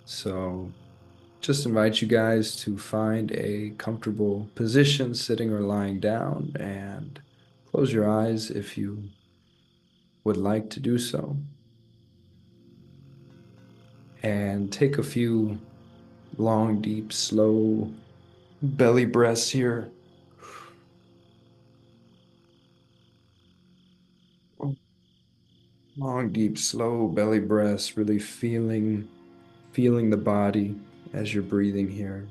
So just invite you guys to find a comfortable position, sitting or lying down, and close your eyes if you would like to do so. And take a few long, deep, slow belly breaths here. Long, deep, slow belly breaths, really feeling the body as you're breathing here.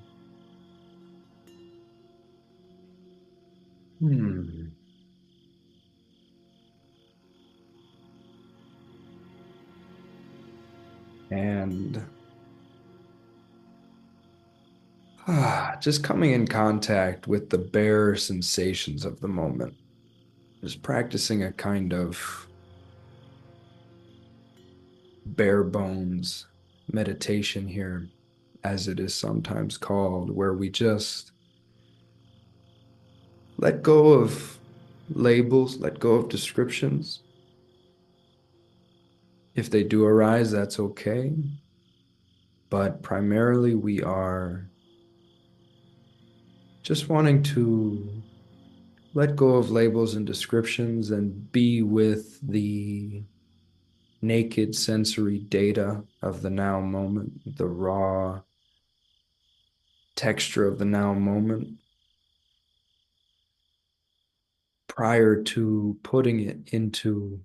Hmm. And just coming in contact with the bare sensations of the moment. Just practicing a kind of bare bones meditation here, as it is sometimes called, where we just let go of labels, let go of descriptions. If they do arise, that's okay. But primarily, we are just wanting to let go of labels and descriptions and be with the naked sensory data of the now moment, the raw texture of the now moment, prior to putting it into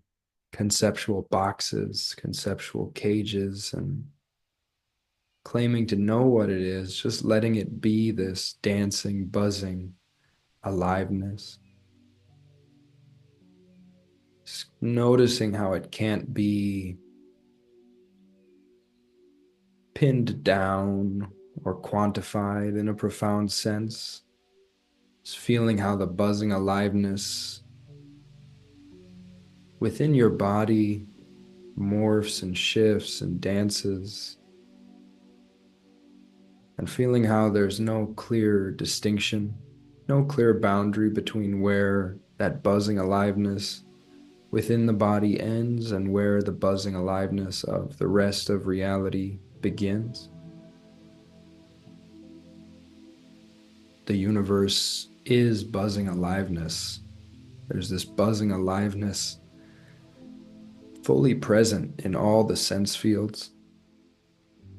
conceptual boxes, conceptual cages, and claiming to know what it is, just letting it be this dancing, buzzing aliveness. Just noticing how it can't be pinned down or quantified in a profound sense. Just feeling how the buzzing aliveness within your body morphs and shifts and dances, and feeling how there's no clear distinction, no clear boundary between where that buzzing aliveness within the body ends and where the buzzing aliveness of the rest of reality begins. The universe is buzzing aliveness. There's this buzzing aliveness fully present in all the sense fields.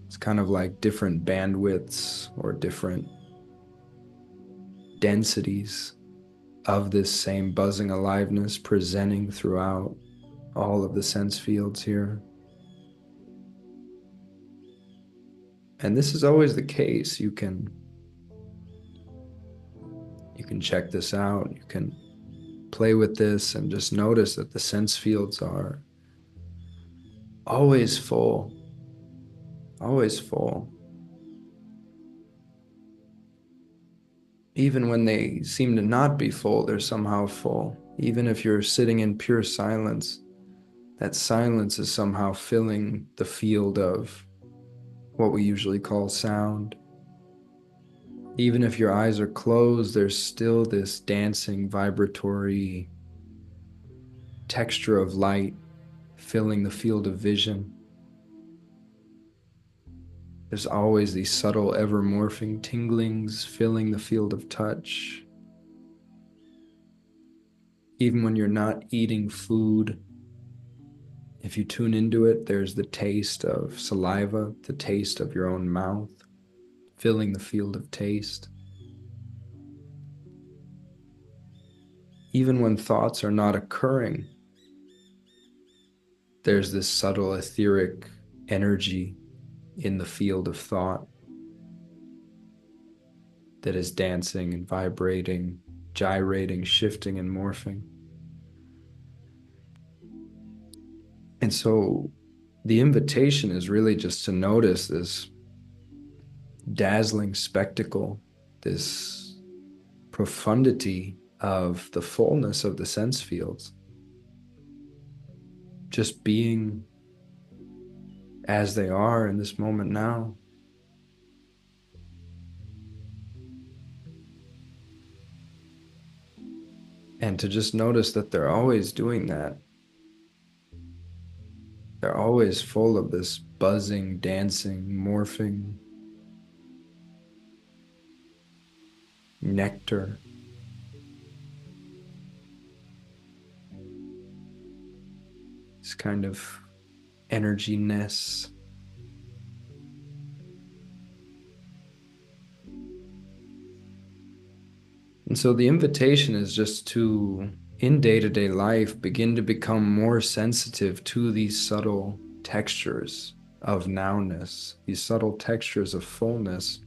It's kind of like different bandwidths or different densities of this same buzzing aliveness presenting throughout all of the sense fields here. And this is always the case. You can check this out. You can play with this and just notice that the sense fields are always full, always full. Even when they seem to not be full, they're somehow full. Even if you're sitting in pure silence, that silence is somehow filling the field of what we usually call sound. Even if your eyes are closed, there's still this dancing, vibratory texture of light filling the field of vision. There's always these subtle, ever morphing tinglings filling the field of touch. Even when you're not eating food, if you tune into it, there's the taste of saliva, the taste of your own mouth, filling the field of taste. Even when thoughts are not occurring, there's this subtle etheric energy in the field of thought that is dancing and vibrating, gyrating, shifting, and morphing. And so the invitation is really just to notice this dazzling spectacle, this profundity of the fullness of the sense fields, just being as they are in this moment now. And to just notice that they're always doing that. They're always full of this buzzing, dancing, morphing nectar, this kind of energy-ness. And so the invitation is just to, in day-to-day life, begin to become more sensitive to these subtle textures of nowness, these subtle textures of fullness.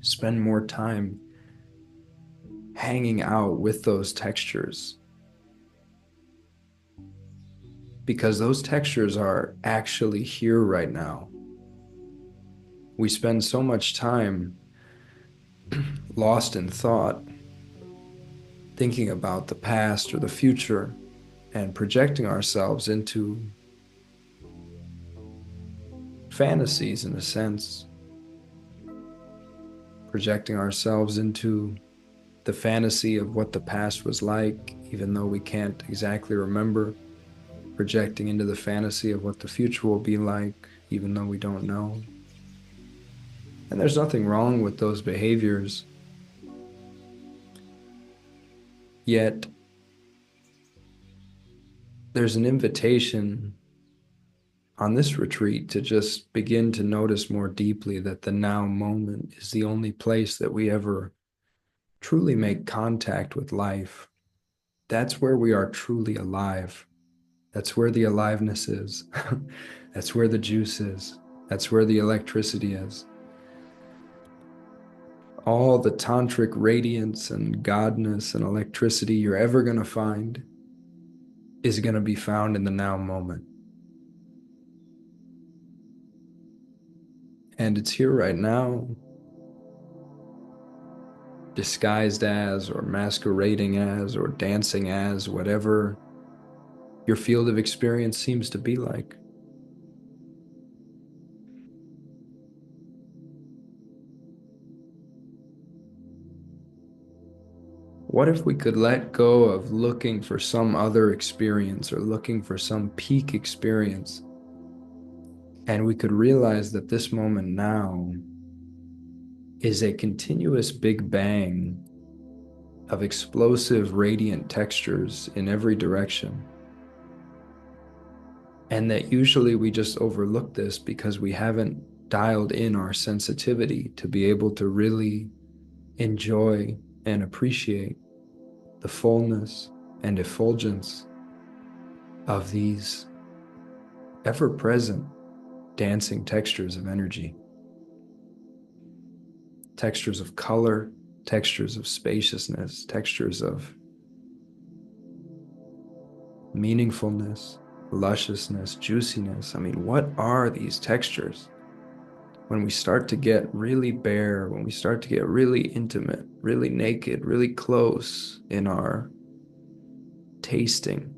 Spend more time hanging out with those textures, because those textures are actually here right now. We spend so much time lost in thought, thinking about the past or the future, and projecting ourselves into fantasies, in a sense, projecting ourselves into the fantasy of what the past was like, even though we can't exactly remember, projecting into the fantasy of what the future will be like, even though we don't know. And there's nothing wrong with those behaviors. Yet, there's an invitation on this retreat to just begin to notice more deeply that the now moment is the only place that we ever truly make contact with life. That's where we are truly alive. That's where the aliveness is. That's where the juice is. That's where the electricity is. All the tantric radiance and godness and electricity you're ever going to find is going to be found in the now moment. And it's here right now, disguised as, or masquerading as, or dancing as, whatever your field of experience seems to be like. What if we could let go of looking for some other experience or looking for some peak experience, and we could realize that this moment now is a continuous big bang of explosive, radiant textures in every direction. And that usually we just overlook this because we haven't dialed in our sensitivity to be able to really enjoy and appreciate the fullness and effulgence of these ever-present dancing textures of energy, textures of color, textures of spaciousness, textures of meaningfulness, lusciousness, juiciness. I mean, what are these textures? When we start to get really bare, when we start to get really intimate, really naked, really close in our tasting,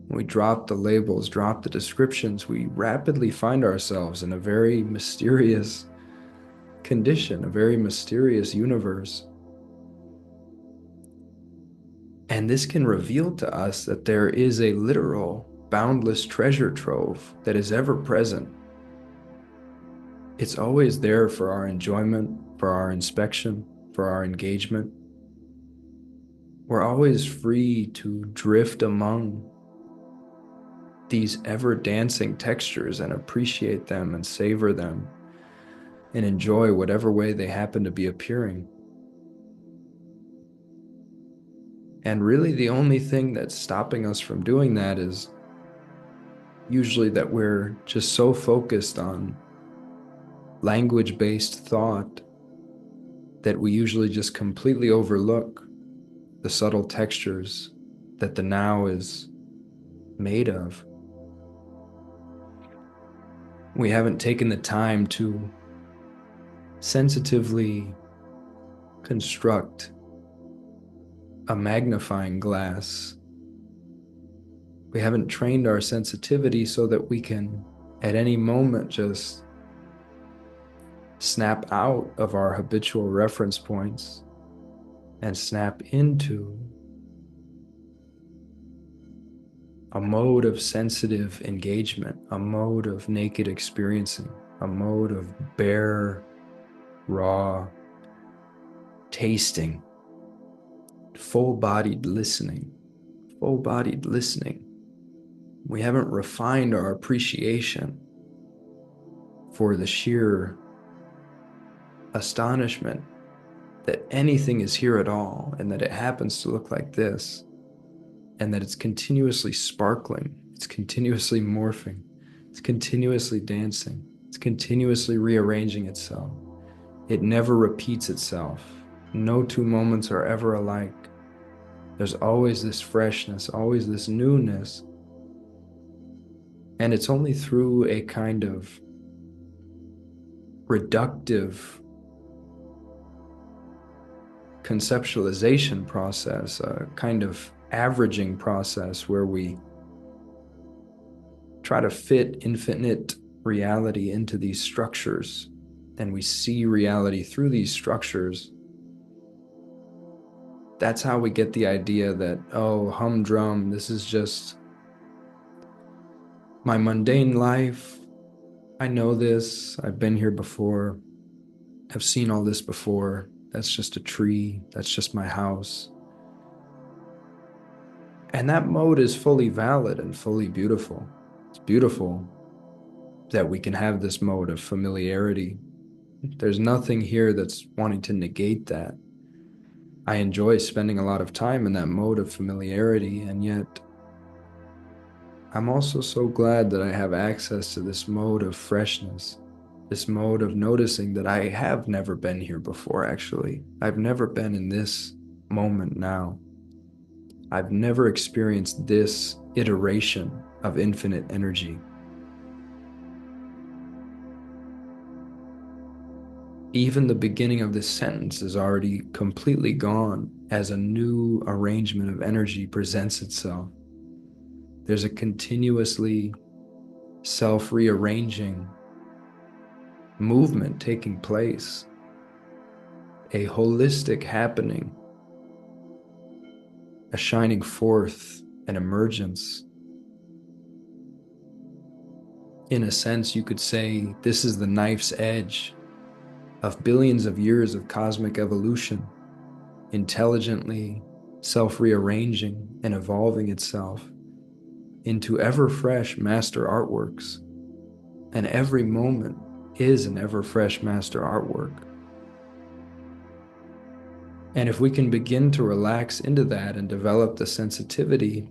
when we drop the labels, drop the descriptions, we rapidly find ourselves in a very mysterious condition, a very mysterious universe. And this can reveal to us that there is a literal, boundless treasure trove that is ever present. It's always there for our enjoyment, for our inspection, for our engagement. We're always free to drift among these ever-dancing textures and appreciate them and savor them and enjoy whatever way they happen to be appearing. And really the only thing that's stopping us from doing that is usually that we're just so focused on language-based thought that we usually just completely overlook the subtle textures that the now is made of. We haven't taken the time to sensitively construct a magnifying glass. We haven't trained our sensitivity so that we can, at any moment, just snap out of our habitual reference points and snap into a mode of sensitive engagement, a mode of naked experiencing, a mode of bare, raw tasting, full-bodied listening, full-bodied listening. We haven't refined our appreciation for the sheer astonishment that anything is here at all, and that it happens to look like this, and that it's continuously sparkling, it's continuously morphing, it's continuously dancing, it's continuously rearranging itself. It never repeats itself. No two moments are ever alike. There's always this freshness, always this newness. And it's only through a kind of reductive conceptualization process, a kind of averaging process where we try to fit infinite reality into these structures, and we see reality through these structures. That's how we get the idea that, oh, humdrum, this is just my mundane life. I know this, I've been here before, I've seen all this before. That's just a tree, that's just my house. And that mode is fully valid and fully beautiful. It's beautiful that we can have this mode of familiarity. There's nothing here that's wanting to negate that. I enjoy spending a lot of time in that mode of familiarity, and yet I'm also so glad that I have access to this mode of freshness, this mode of noticing that I have never been here before, actually. I've never been in this moment now. I've never experienced this iteration of infinite energy. Even the beginning of this sentence is already completely gone as a new arrangement of energy presents itself. There's a continuously self-rearranging movement taking place, a holistic happening, a shining forth, an emergence. In a sense, you could say this is the knife's edge of billions of years of cosmic evolution, intelligently self-rearranging and evolving itself into ever-fresh master artworks. And every moment is an ever-fresh master artwork. And if we can begin to relax into that and develop the sensitivity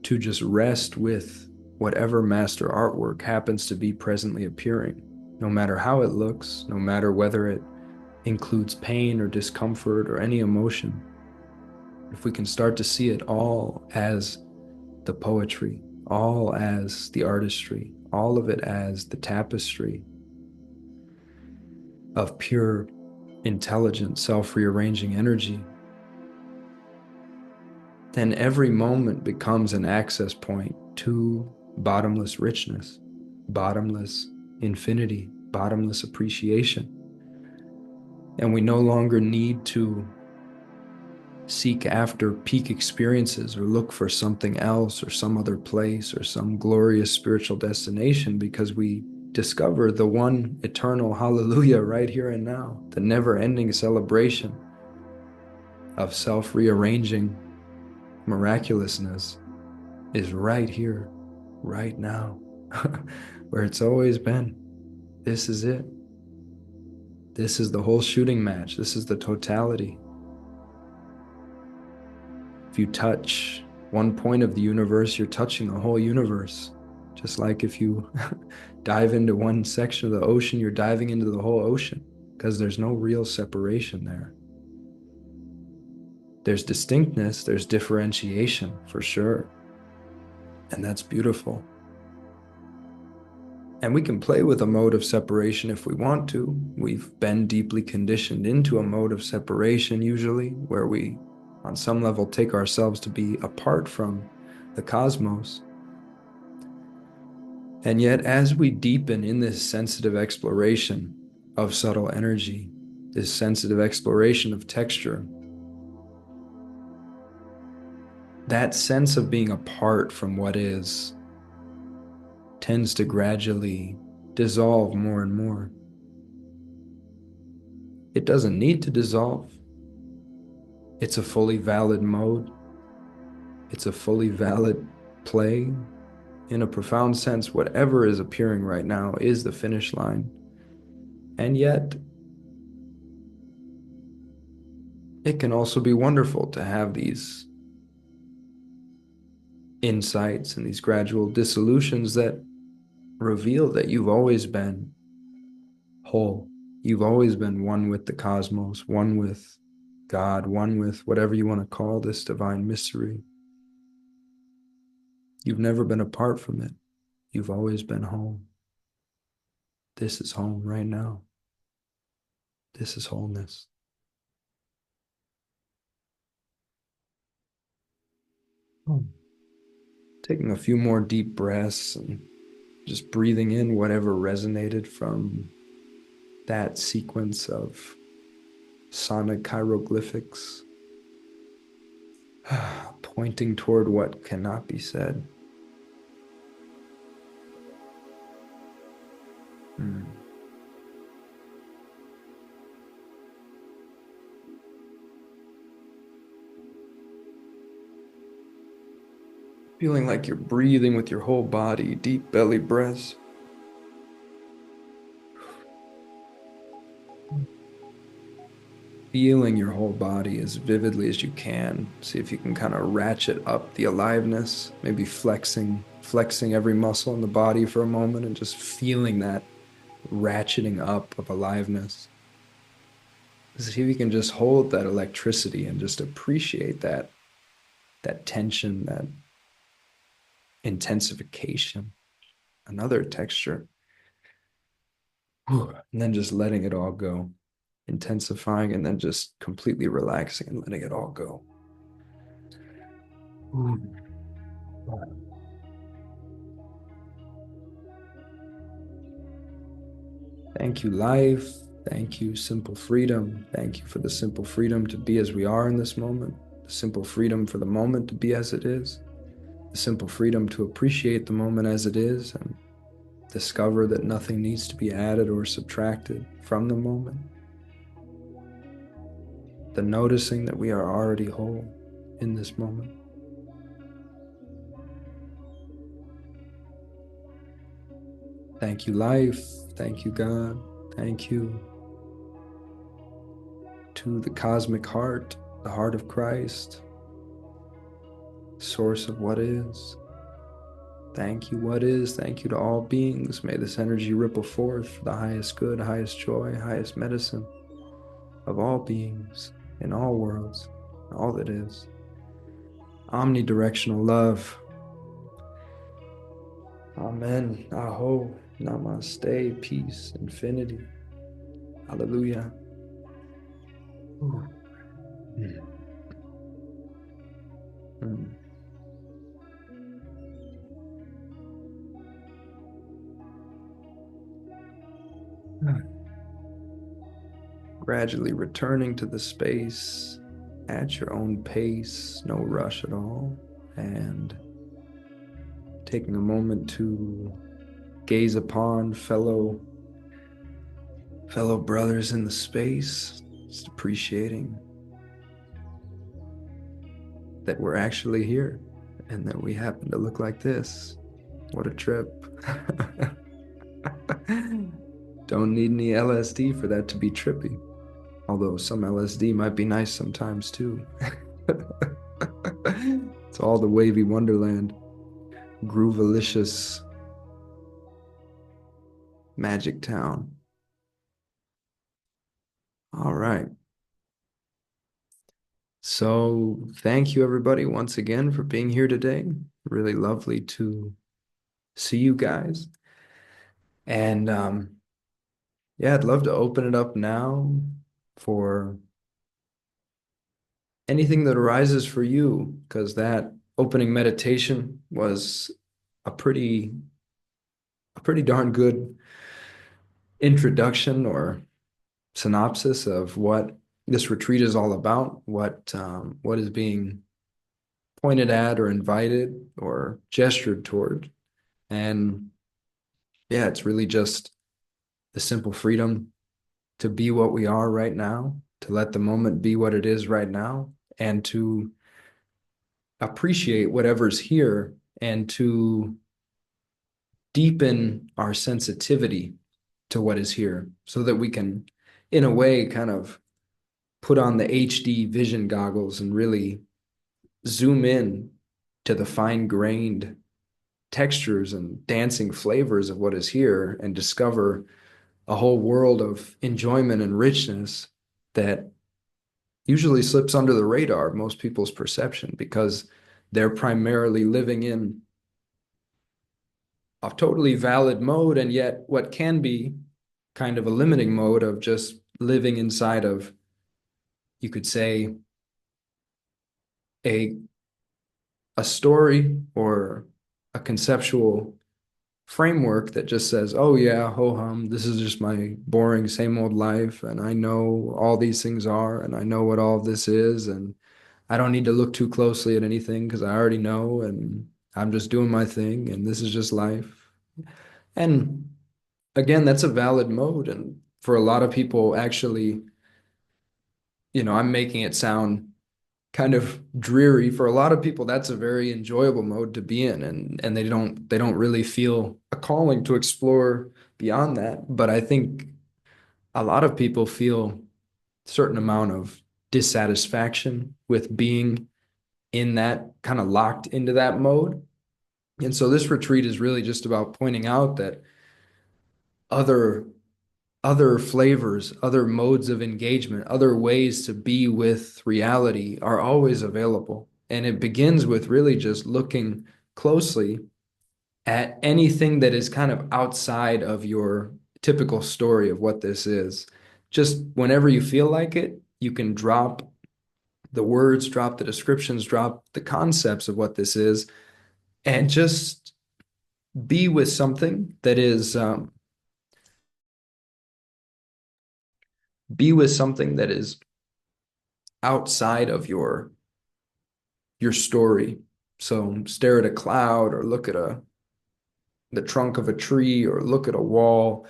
to just rest with whatever master artwork happens to be presently appearing, no matter how it looks, no matter whether it includes pain or discomfort or any emotion, if we can start to see it all as the poetry, all as the artistry, all of it as the tapestry of pure, intelligent, self-rearranging energy, then every moment becomes an access point to bottomless richness, bottomless infinity, bottomless appreciation. And we no longer need to seek after peak experiences or look for something else or some other place or some glorious spiritual destination, because we discover the one eternal hallelujah right here and now. The never-ending celebration of self-rearranging miraculousness is right here, right now, where it's always been. This is it. This is the whole shooting match. This is the totality. If you touch one point of the universe, you're touching the whole universe. Just like if you dive into one section of the ocean, you're diving into the whole ocean, because there's no real separation there. There's distinctness, there's differentiation for sure. And that's beautiful. And we can play with a mode of separation if we want to. We've been deeply conditioned into a mode of separation usually, where we, on some level, take ourselves to be apart from the cosmos. And yet, as we deepen in this sensitive exploration of subtle energy, this sensitive exploration of texture, that sense of being apart from what is tends to gradually dissolve more and more. It doesn't need to dissolve. It's a fully valid mode. It's a fully valid play. In a profound sense, whatever is appearing right now is the finish line. And yet, it can also be wonderful to have these insights and these gradual dissolutions that reveal that you've always been whole. You've always been one with the cosmos, one with God, one with whatever you want to call this divine mystery. You've never been apart from it. You've always been home. This is home right now. This is wholeness. Taking a few more deep breaths and just breathing in whatever resonated from that sequence of sonic hieroglyphics, pointing toward what cannot be said. Feeling like you're breathing with your whole body, deep belly breaths. Feeling your whole body as vividly as you can. See if you can kind of ratchet up the aliveness, maybe flexing every muscle in the body for a moment and just feeling that ratcheting up of aliveness. See if you can just hold that electricity and just appreciate that tension, that intensification, another texture. And then just letting it all go, intensifying and then just completely relaxing and letting it all go. Thank you, life. Thank you, simple freedom. Thank you for the simple freedom to be as we are in this moment, the simple freedom for the moment to be as it is, the simple freedom to appreciate the moment as it is and discover that nothing needs to be added or subtracted from the moment. The noticing that we are already whole in this moment. Thank you, life. Thank you, God. Thank you to the cosmic heart, the heart of Christ, source of what is. Thank you, what is. Thank you to all beings. May this energy ripple forth for the highest good, highest joy, highest medicine of all beings in all worlds, all that is. Omnidirectional love. Amen. Aho. Namaste. Peace. Infinity. Hallelujah. Gradually returning to the space at your own pace, no rush at all, and taking a moment to gaze upon fellow brothers in the space, just appreciating that we're actually here and that we happen to look like this. What a trip. Don't need any LSD for that to be trippy. Although some LSD might be nice sometimes too. It's all the wavy wonderland. Groovalicious magic town. All right. So thank you everybody once again for being here today. Really lovely to see you guys. And yeah, I'd love to open it up now for anything that arises for you, because that opening meditation was a pretty darn good introduction or synopsis of what this retreat is all about, what is being pointed at or invited or gestured toward. And yeah, it's really just the simple freedom to be what we are right now, to let the moment be what it is right now, and to appreciate whatever's here and to deepen our sensitivity to what is here so that we can, in a way, kind of put on the HD vision goggles and really zoom in to the fine-grained textures and dancing flavors of what is here and discover a whole world of enjoyment and richness that usually slips under the radar of most people's perception because they're primarily living in a totally valid mode and yet what can be kind of a limiting mode of just living inside of, you could say, a a story or a conceptual framework that just says, oh yeah, ho hum, this is just my boring same old life, and I know all these things are, and I know what all of this is, and I don't need to look too closely at anything because I already know, and I'm just doing my thing, and this is just life. And again, that's a valid mode, and for a lot of people, actually, I'm making it sound kind of dreary. For a lot of people, that's a very enjoyable mode to be in, and they don't really feel a calling to explore beyond that. But I think a lot of people feel a certain amount of dissatisfaction with being in that kind of locked into that mode. And so this retreat is really just about pointing out that other other flavors, other modes of engagement, other ways to be with reality are always available. And it begins with really just looking closely at anything that is kind of outside of your typical story of what this is. Just whenever you feel like it, you can drop the words, drop the descriptions, drop the concepts of what this is, and just be with something that is be with something that is outside of your story. So stare at a cloud or look at the trunk of a tree or look at a wall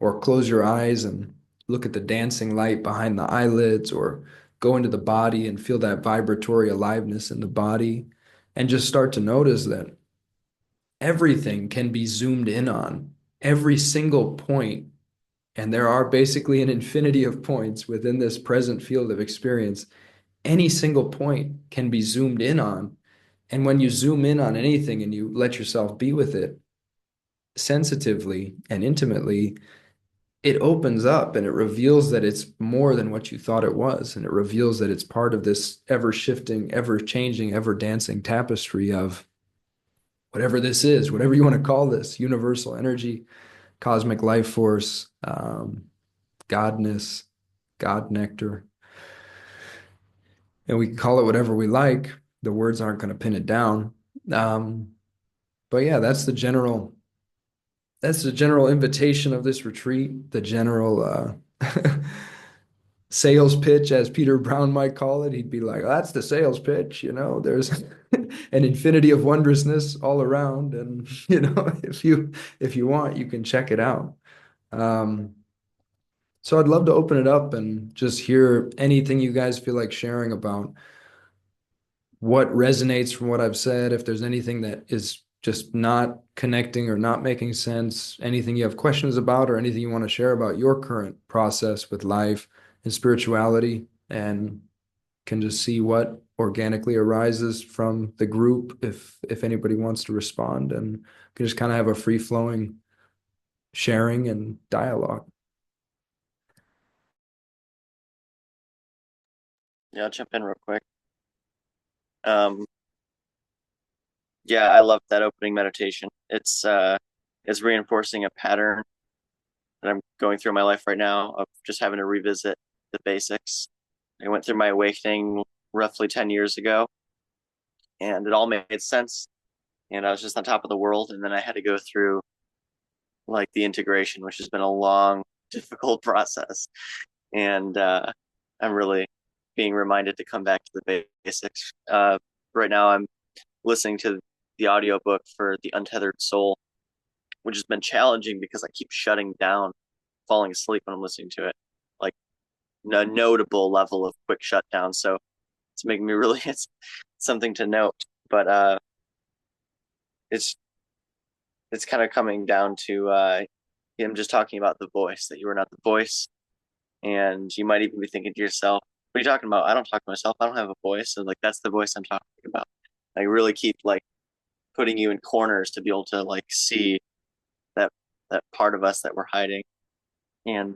or close your eyes and look at the dancing light behind the eyelids or go into the body and feel that vibratory aliveness in the body and just start to notice that everything can be zoomed in on, every single point. And there are basically an infinity of points within this present field of experience. Any single point can be zoomed in on. And when you zoom in on anything and you let yourself be with it sensitively and intimately, it opens up and it reveals that it's more than what you thought it was. And it reveals that it's part of this ever shifting, ever changing, ever dancing tapestry of whatever this is, whatever you want to call this, universal energy, cosmic life force, godness, God nectar. And we can call it whatever we like. The words aren't going to pin it down. Um, but yeah, that's the general invitation of this retreat, the general sales pitch, as Peter Brown might call it. He'd be like, that's the sales pitch, there's an infinity of wondrousness all around. And if you want, you can check it out. Um, so I'd love to open it up and just hear anything you guys feel like sharing about what resonates from what I've said, if there's anything that is just not connecting or not making sense, anything you have questions about, or anything you want to share about your current process with life and spirituality, and can just see what organically arises from the group if anybody wants to respond, and can just kind of have a free flowing sharing and dialogue. Yeah, I'll jump in real quick. Um, yeah, I love that opening meditation. It's reinforcing a pattern that I'm going through in my life right now of just having to revisit the basics. I went through my awakening roughly 10 years ago, and it all made sense. And I was just on top of the world, and then I had to go through like the integration, which has been a long, difficult process. And I'm really being reminded to come back to the basics. right now I'm listening to the audiobook for The Untethered Soul, which has been challenging because I keep shutting down, falling asleep when I'm listening to it, like a notable level of quick shutdown. So it's making me really it's something to note. But it's it's kind of coming down to him just talking about the voice, that you are not the voice. And you might even be thinking to yourself, what are you talking about? I don't talk to myself. I don't have a voice. And like, that's the voice I'm talking about. I really keep like putting you in corners to be able to like see that, that part of us that we're hiding. And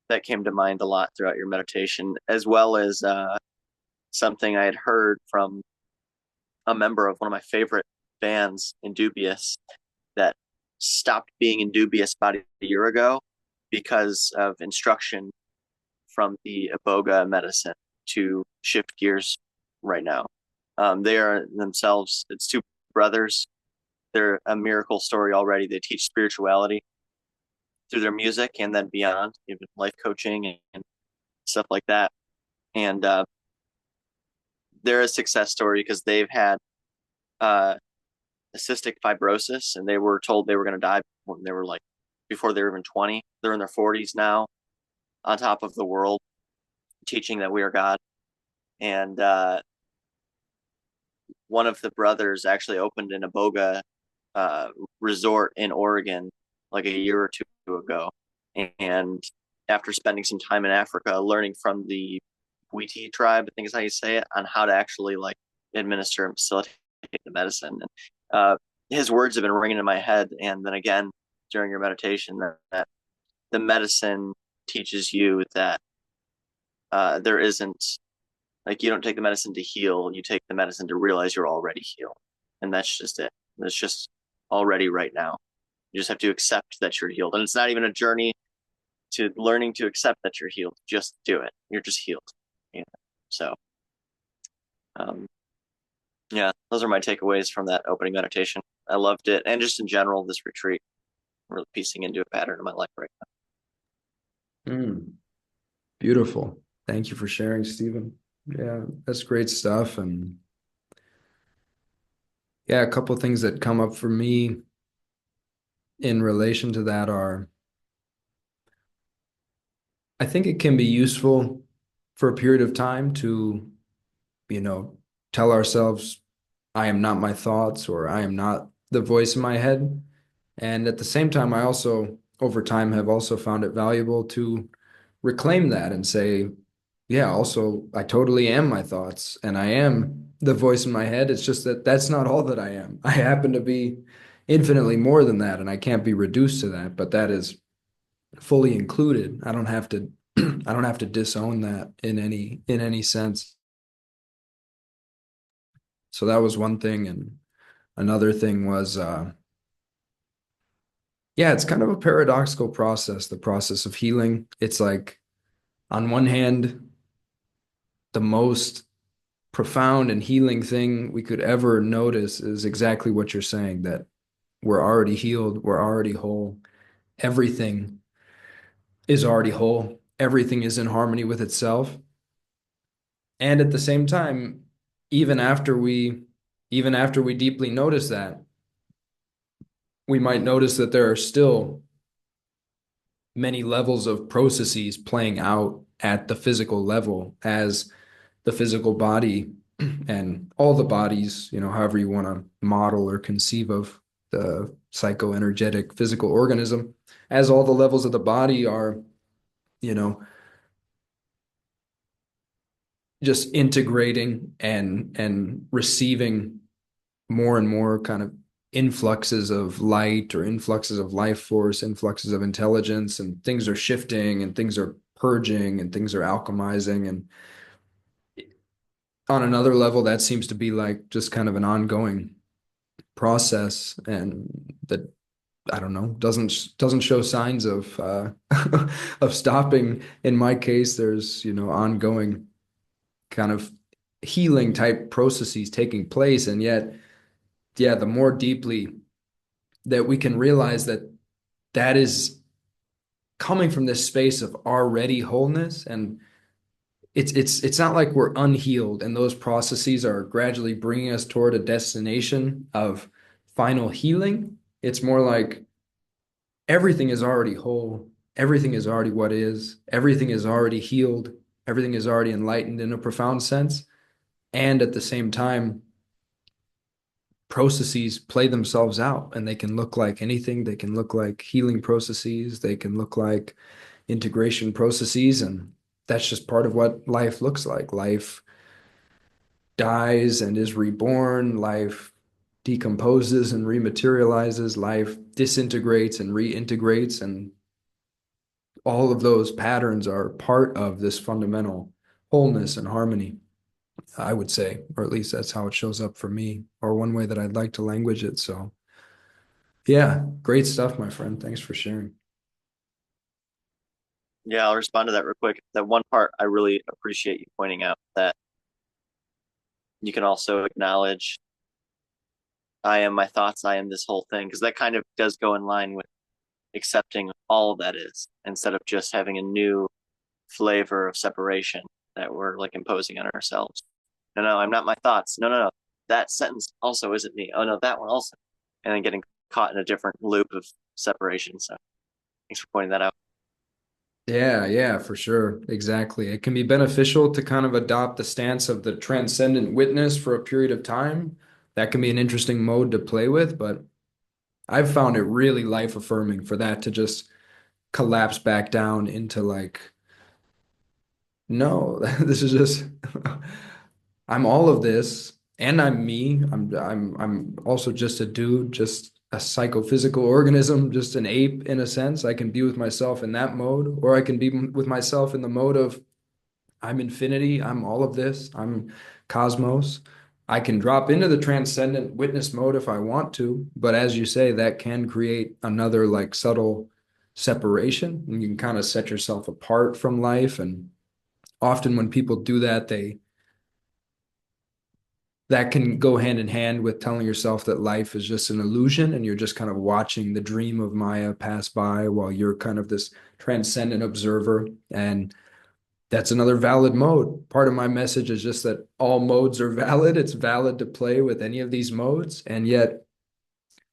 that came to mind a lot throughout your meditation, as well as something I had heard from a member of one of my favorite bands, Indubious, that stopped being Indubious about a year ago because of instruction from the iboga medicine to shift gears right now. They are themselves, it's two brothers. They're a miracle story already. They teach spirituality through their music and then beyond, even life coaching and stuff like that. And they're a success story because they've had uh, cystic fibrosis, and they were told they were going to die when they were like before they were even 20. They're in their 40s now, on top of the world, teaching that we are God. And one of the brothers actually opened an iboga uh, resort in Oregon like a year or two ago. And after spending some time in Africa, learning from the Bwiti tribe, I think is how you say it, on how to actually like administer and facilitate the medicine. And his words have been ringing in my head. And then again, during your meditation, that the medicine teaches you that there isn't, like, you don't take the medicine to heal, you take the medicine to realize you're already healed. And that's just it. It's just already right now. You just have to accept that you're healed. And it's not even a journey to learning to accept that you're healed. Just do it. You're just healed. Yeah. So, um, yeah, those are my takeaways from that opening meditation. I loved it. And just in general, this retreat, I'm really piecing into a pattern in my life right Mm, beautiful. Thank you for sharing, Stephen. Yeah, that's great stuff. And yeah, a couple of things that come up for me in relation to that are I think it can be useful for a period of time to, you know, tell ourselves, I am not my thoughts or I am not the voice in my head. And at the same time, I also, over time, have also found it valuable to reclaim that and say, yeah, also, I totally am my thoughts and I am the voice in my head. It's just that that's not all that I am. I happen to be infinitely more than that, and I can't be reduced to that, but that is fully included. I don't have to I don't have to disown that in any sense. So that was one thing. And another thing was yeah, it's kind of a paradoxical process, the process of healing. It's like on one hand, the most profound and healing thing we could ever notice is exactly what you're saying, that we're already healed, we're already whole. Everything is already whole. Everything is in harmony with itself. And at the same time, even after we even after we deeply notice that, we might notice that there are still many levels of processes playing out at the physical level as the physical body and all the bodies, however you want to model or conceive of the psychoenergetic physical organism, as all the levels of the body are, you know, just integrating and receiving more and more kind of influxes of light or influxes of life force, influxes of intelligence, and things are shifting and things are purging and things are alchemizing. And on another level, that seems to be like just kind of an ongoing process, and that I don't know, doesn't show signs of of stopping. In my case, there's, ongoing kind of healing type processes taking place. And yet, yeah, the more deeply that we can realize that that is coming from this space of already wholeness, and it's not like we're unhealed and those processes are gradually bringing us toward a destination of final healing. It's more like everything is already whole, everything is already what is, everything is already healed, everything is already enlightened in a profound sense. And at the same time, processes play themselves out and they can look like anything. They can look like healing processes, they can look like integration processes, and that's just part of what life looks like. Life dies and is reborn, life decomposes and rematerializes, life disintegrates and reintegrates, and all of those patterns are part of this fundamental wholeness and harmony, I would say, or at least that's how it shows up for me, or one way that I'd like to language it. So, yeah, great stuff, my friend. Thanks for sharing. Yeah, I'll respond to that real quick. That one part I really appreciate you pointing out, that you can also acknowledge I am my thoughts, I am this whole thing, because that kind of does go in line with accepting all that is instead of just having a new flavor of separation that we're like imposing on ourselves. No, no, I'm not my thoughts. No, no, no. That sentence also isn't me. Oh no, that one also. And then getting caught in a different loop of separation. So thanks for pointing that out. Yeah, yeah, for sure. Exactly. It can be beneficial to kind of adopt the stance of the transcendent witness for a period of time. That can be an interesting mode to play with, but I've found it really life affirming for that to just collapse back down into like, no, this is just I'm all of this and I'm me. I'm also just a dude, just a psychophysical organism, just an ape in a sense. I can be with myself in that mode, or I can be with myself in the mode of I'm infinity, I'm all of this, I'm cosmos. I can drop into the transcendent witness mode if I want to, but as you say, that can create another like subtle separation, and you can kind of set yourself apart from life. And often when people do that, they that can go hand in hand with telling yourself that life is just an illusion and you're just kind of watching the dream of Maya pass by while you're kind of this transcendent observer. And that's another valid mode. Part of my message is just that all modes are valid. It's valid to play with any of these modes. And yet,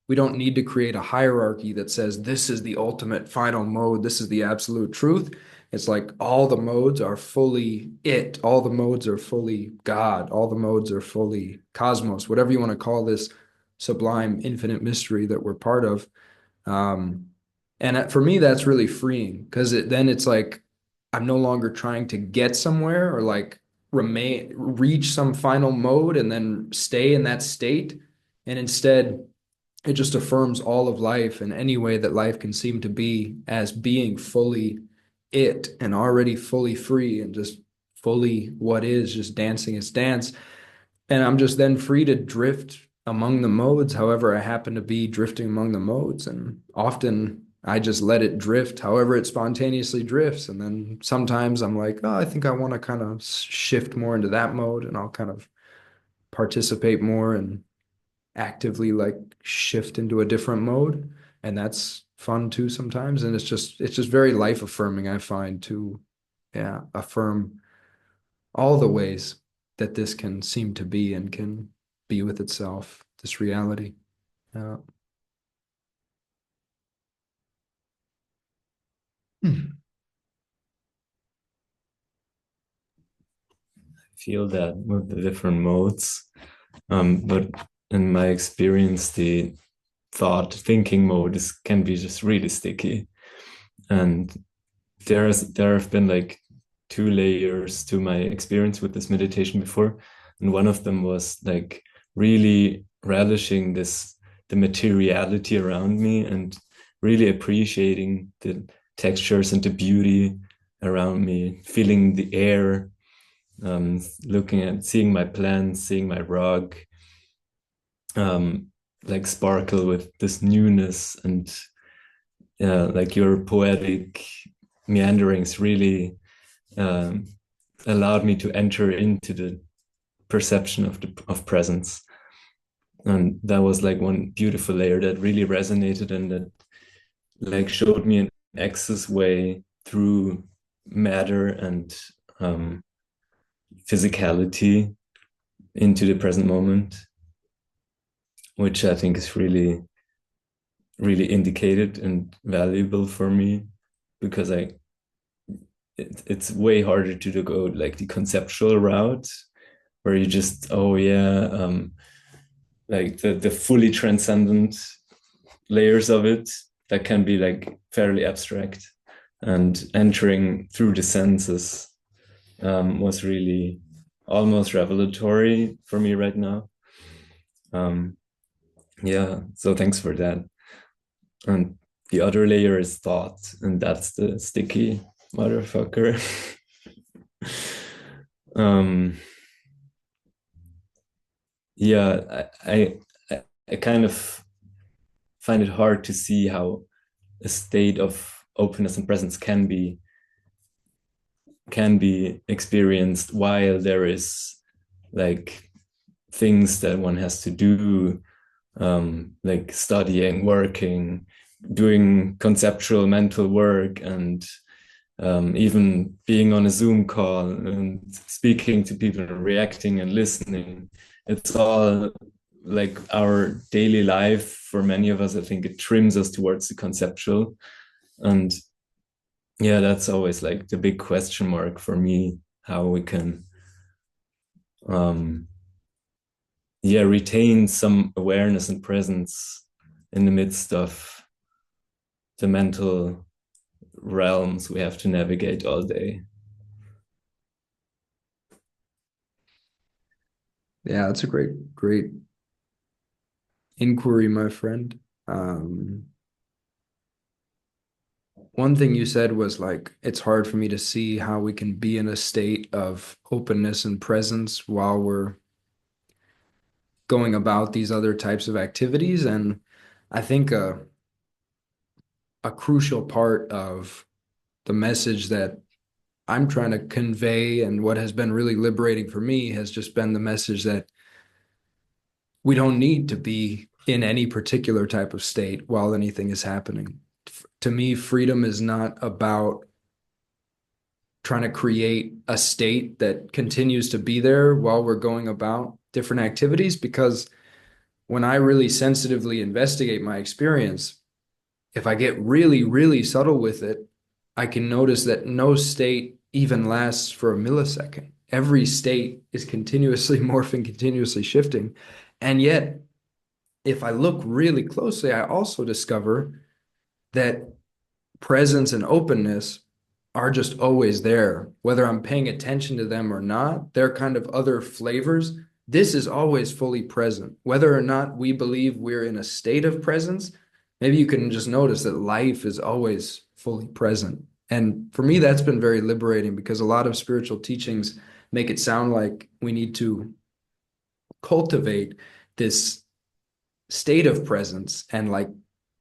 we don't need to create a hierarchy that says this is the ultimate final mode, this is the absolute truth. It's like all the modes are fully it, all the modes are fully God, all the modes are fully cosmos, whatever you want to call this sublime infinite mystery that we're part of. Um, and for me, that's really freeing because then it's like I'm no longer trying to get somewhere or like reach some final mode and then stay in that state. And instead, it just affirms all of life in any way that life can seem to be as being fully it and already fully free and just fully what is, just dancing its dance. And I'm just then free to drift among the modes, however I happen to be drifting among the modes. And often I just let it drift, however it spontaneously drifts. And then sometimes I'm like, oh, I think I want to kind of shift more into that mode and I'll kind of participate more and actively like shift into a different mode. And that's fun too sometimes. And it's just very life affirming, I find, to yeah, affirm all the ways that this can seem to be and can be with itself, this reality. Yeah. Feel that with the different modes. But in my experience, the thought thinking mode can be just really sticky. And there have been like two layers to my experience with this meditation before. And one of them was like really relishing the materiality around me and really appreciating the textures and the beauty around me, feeling the air, looking at seeing my plants, seeing my rug, um, like sparkle with this newness, and like your poetic meanderings really um, allowed me to enter into the perception of presence. And that was like one beautiful layer that really resonated and that like showed me an access way through matter and physicality into the present moment, which I think is really, really indicated and valuable for me, because it's way harder to go like the conceptual route where you just, oh yeah, like the fully transcendent layers of it that can be like fairly abstract, and entering through the senses was really almost revelatory for me right now. Yeah, so thanks for that. And the other layer is thought, and that's the sticky motherfucker. Yeah, I kind of find it hard to see how a state of openness and presence can be experienced while there is like things that one has to do, like studying, working, doing conceptual mental work, and even being on a Zoom call and speaking to people, reacting and listening. It's all like our daily life. For many of us, I think it trims us towards the conceptual. And yeah, that's always like the big question mark for me, how we can retain some awareness and presence in the midst of the mental realms we have to navigate all day. Yeah, that's a great inquiry, my friend. One thing you said was like, it's hard for me to see how we can be in a state of openness and presence while we're going about these other types of activities. And I think a crucial part of the message that I'm trying to convey, and what has been really liberating for me, has just been the message that we don't need to be in any particular type of state while anything is happening. To me, freedom is not about trying to create a state that continues to be there while we're going about different activities, because when I really sensitively investigate my experience, if I get really, really subtle with it, I can notice that no state even lasts for a millisecond. Every state is continuously morphing, continuously shifting. And yet, if I look really closely, I also discover that presence and openness are just always there, whether I'm paying attention to them or not. They're kind of other flavors. This is always fully present, whether or not we believe we're in a state of presence. Maybe you can just notice that life is always fully present. And for me, that's been very liberating, because a lot of spiritual teachings make it sound like we need to cultivate this state of presence and like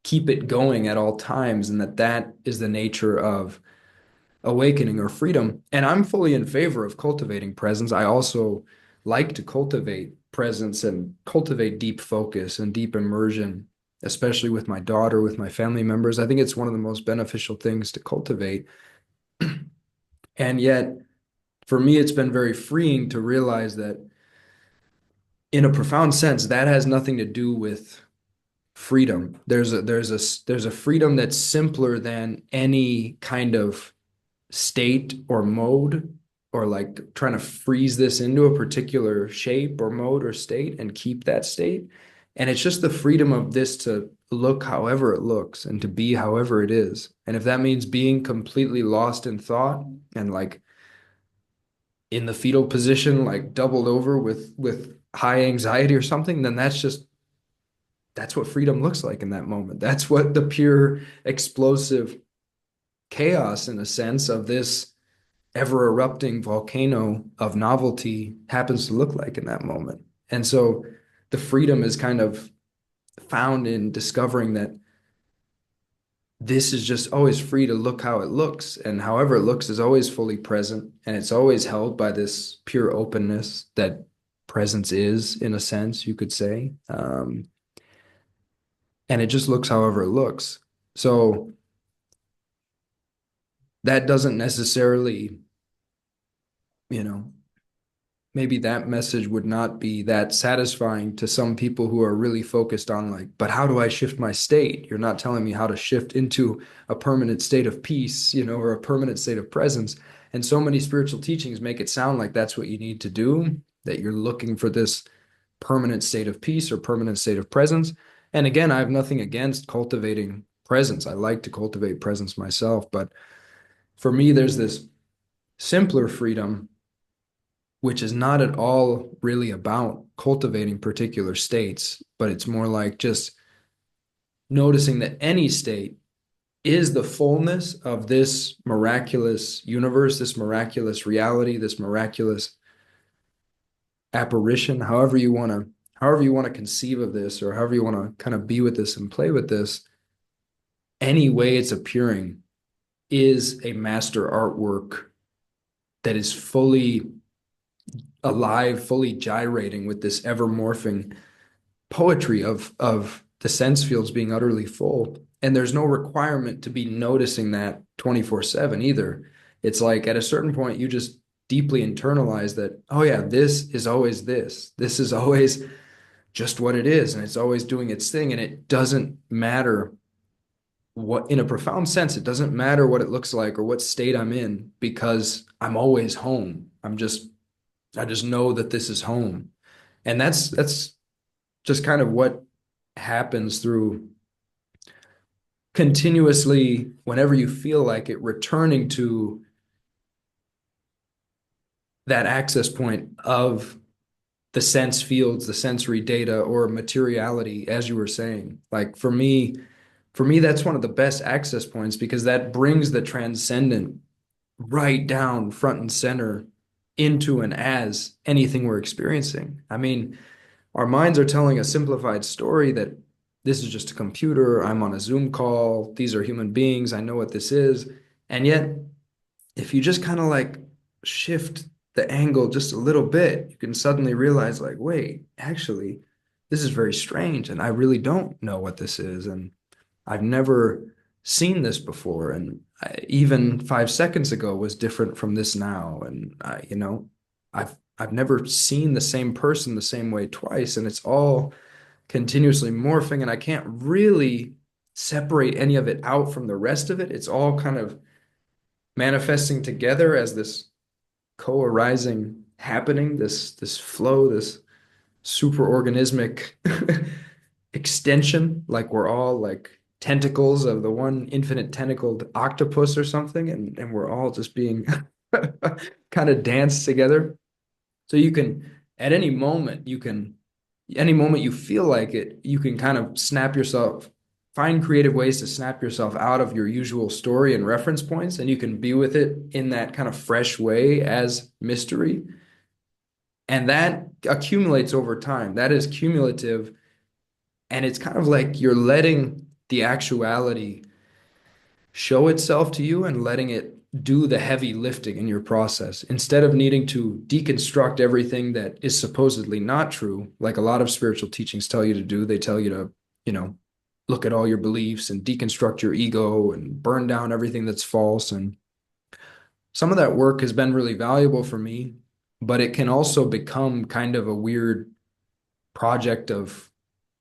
keep it going at all times, and that is the nature of awakening or freedom. And I'm fully in favor of cultivating presence. I also like to cultivate presence and cultivate deep focus and deep immersion, especially with my daughter, with my family members. I think it's one of the most beneficial things to cultivate. And yet, for me, it's been very freeing to realize that in a profound sense, that has nothing to do with freedom. There's a freedom that's simpler than any kind of state or mode, or like trying to freeze this into a particular shape or mode or state and keep that state. And it's just the freedom of this to look however it looks and to be however it is. And if that means being completely lost in thought and like in the fetal position, like doubled over with high anxiety or something, then that's what freedom looks like in that moment. That's what the pure explosive chaos, in a sense, of this ever erupting volcano of novelty happens to look like in that moment. And so the freedom is kind of found in discovering that this is just always free to look how it looks, and however it looks is always fully present, and it's always held by this pure openness that presence is, in a sense, you could say. And it just looks however it looks. So that doesn't necessarily, you know, maybe that message would not be that satisfying to some people who are really focused on like, but how do I shift my state? You're not telling me how to shift into a permanent state of peace, or a permanent state of presence. And so many spiritual teachings make it sound like that's what you need to do, that you're looking for this permanent state of peace or permanent state of presence. And again, I have nothing against cultivating presence. I like to cultivate presence myself, but for me, there's this simpler freedom, which is not at all really about cultivating particular states, but it's more like just noticing that any state is the fullness of this miraculous universe, this miraculous reality, this miraculous apparition, however you want to conceive of this, or however you want to kind of be with this and play with this, any way it's appearing is a master artwork that is fully alive, fully gyrating with this ever morphing poetry of the sense fields being utterly full. And there's no requirement to be noticing that 24/7 either. It's like at a certain point, you just deeply internalize that, oh yeah, this is always this. This is always just what it is. And it's always doing its thing. And it doesn't matter what, in a profound sense, it doesn't matter what it looks like or what state I'm in, because I'm always home. I just know that this is home. And that's just kind of what happens through continuously, whenever you feel like it, returning to that access point of the sense fields, the sensory data, or materiality, as you were saying. Like for me, that's one of the best access points, because that brings the transcendent right down front and center into and as anything we're experiencing. I mean, our minds are telling a simplified story that this is just a computer, I'm on a Zoom call, these are human beings, I know what this is. And yet, if you just kind of like shift the angle just a little bit, you can suddenly realize like, wait, actually, this is very strange, and I really don't know what this is. And I've never seen this before. And even 5 seconds ago was different from this now. And I've never seen the same person the same way twice, and it's all continuously morphing, and I can't really separate any of it out from the rest of it. It's all kind of manifesting together as this co-arising happening, this flow, this superorganismic extension, like we're all like tentacles of the one infinite tentacled octopus or something, and we're all just being kind of danced together. So you can, at any moment, any moment you feel like it, you can kind of find creative ways to snap yourself out of your usual story and reference points, and you can be with it in that kind of fresh way as mystery. And that accumulates over time. That is cumulative. And it's kind of like you're letting the actuality show itself to you and letting it do the heavy lifting in your process, instead of needing to deconstruct everything that is supposedly not true, like a lot of spiritual teachings tell you to do. They tell you to, look at all your beliefs and deconstruct your ego and burn down everything that's false. And some of that work has been really valuable for me, but it can also become kind of a weird project of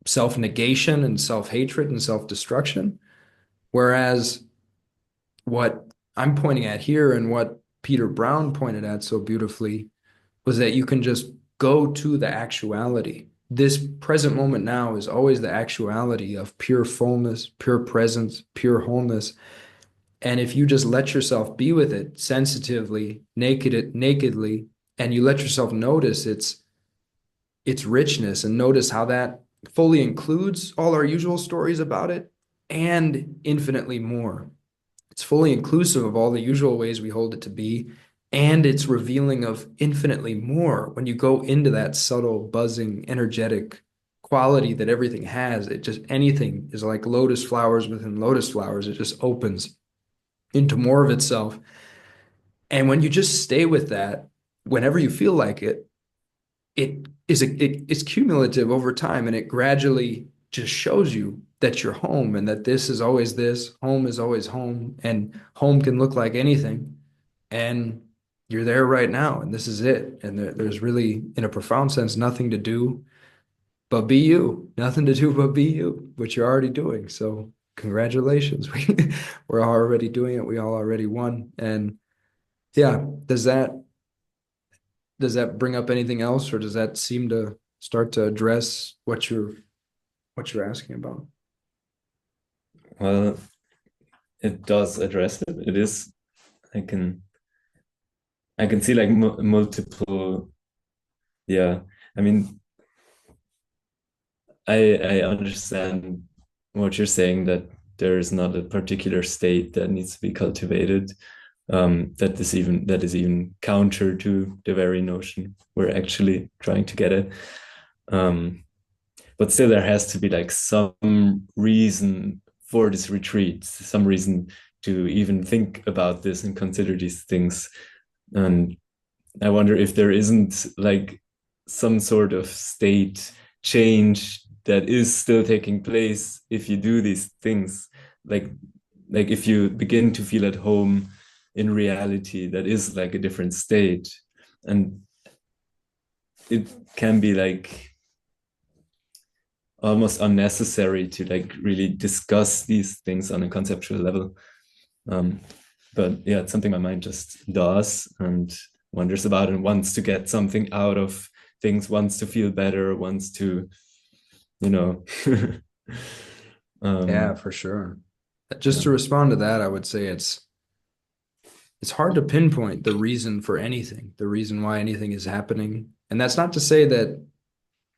self-negation and self-hatred and self-destruction. Whereas what I'm pointing at here, and what Peter Brown pointed at so beautifully, was that you can just go to the actuality. This present moment now is always the actuality of pure fullness, pure presence, pure wholeness. And if you just let yourself be with it sensitively, nakedly, and you let yourself notice its richness, and notice how that fully includes all our usual stories about it and infinitely more. It's fully inclusive of all the usual ways we hold it to be, and it's revealing of infinitely more. When you go into that subtle, buzzing, energetic quality that everything has, anything is like lotus flowers within lotus flowers. It just opens into more of itself. And when you just stay with that, whenever you feel like it's cumulative over time, and it gradually just shows you that you're home, and that this is always this, home is always home, and home can look like anything. And you're there right now, and this is it. And there's really, in a profound sense, nothing to do but be you. Nothing to do but be you, which you're already doing. So congratulations. We're already doing it. We all already won. And yeah, does that bring up anything else, or does that seem to start to address what you're asking about? Well, it does address it. It is, I can see like multiple, yeah. I mean, I understand what you're saying, that there is not a particular state that needs to be cultivated. That is even counter to the very notion we're actually trying to get at. But still, there has to be like some reason for this retreat, some reason to even think about this and consider these things. And I wonder if there isn't like some sort of state change that is still taking place if you do these things. Like like if you begin to feel at home in reality, that is like a different state. And it can be like almost unnecessary to like really discuss these things on a conceptual level. But yeah, it's something my mind just does and wonders about and wants to get something out of things, wants to feel better, wants to, you know. Yeah, um, for sure. Just yeah. to respond to that, I would say it's hard to pinpoint the reason for anything, the reason why anything is happening. And that's not to say that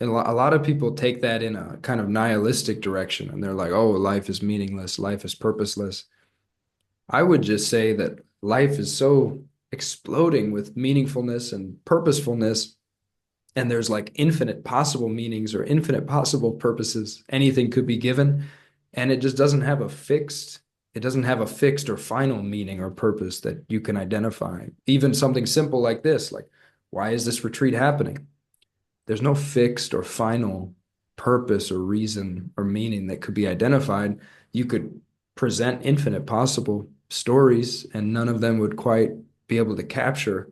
a lot of people take that in a kind of nihilistic direction, and they're like, oh, life is meaningless, life is purposeless. I would just say that life is so exploding with meaningfulness and purposefulness, and there's like infinite possible meanings or infinite possible purposes. Anything could be given, and it just doesn't have a fixed or final meaning or purpose that you can identify. Even something simple like this, like, why is this retreat happening? There's no fixed or final purpose or reason or meaning that could be identified. You could present infinite possible stories, and none of them would quite be able to capture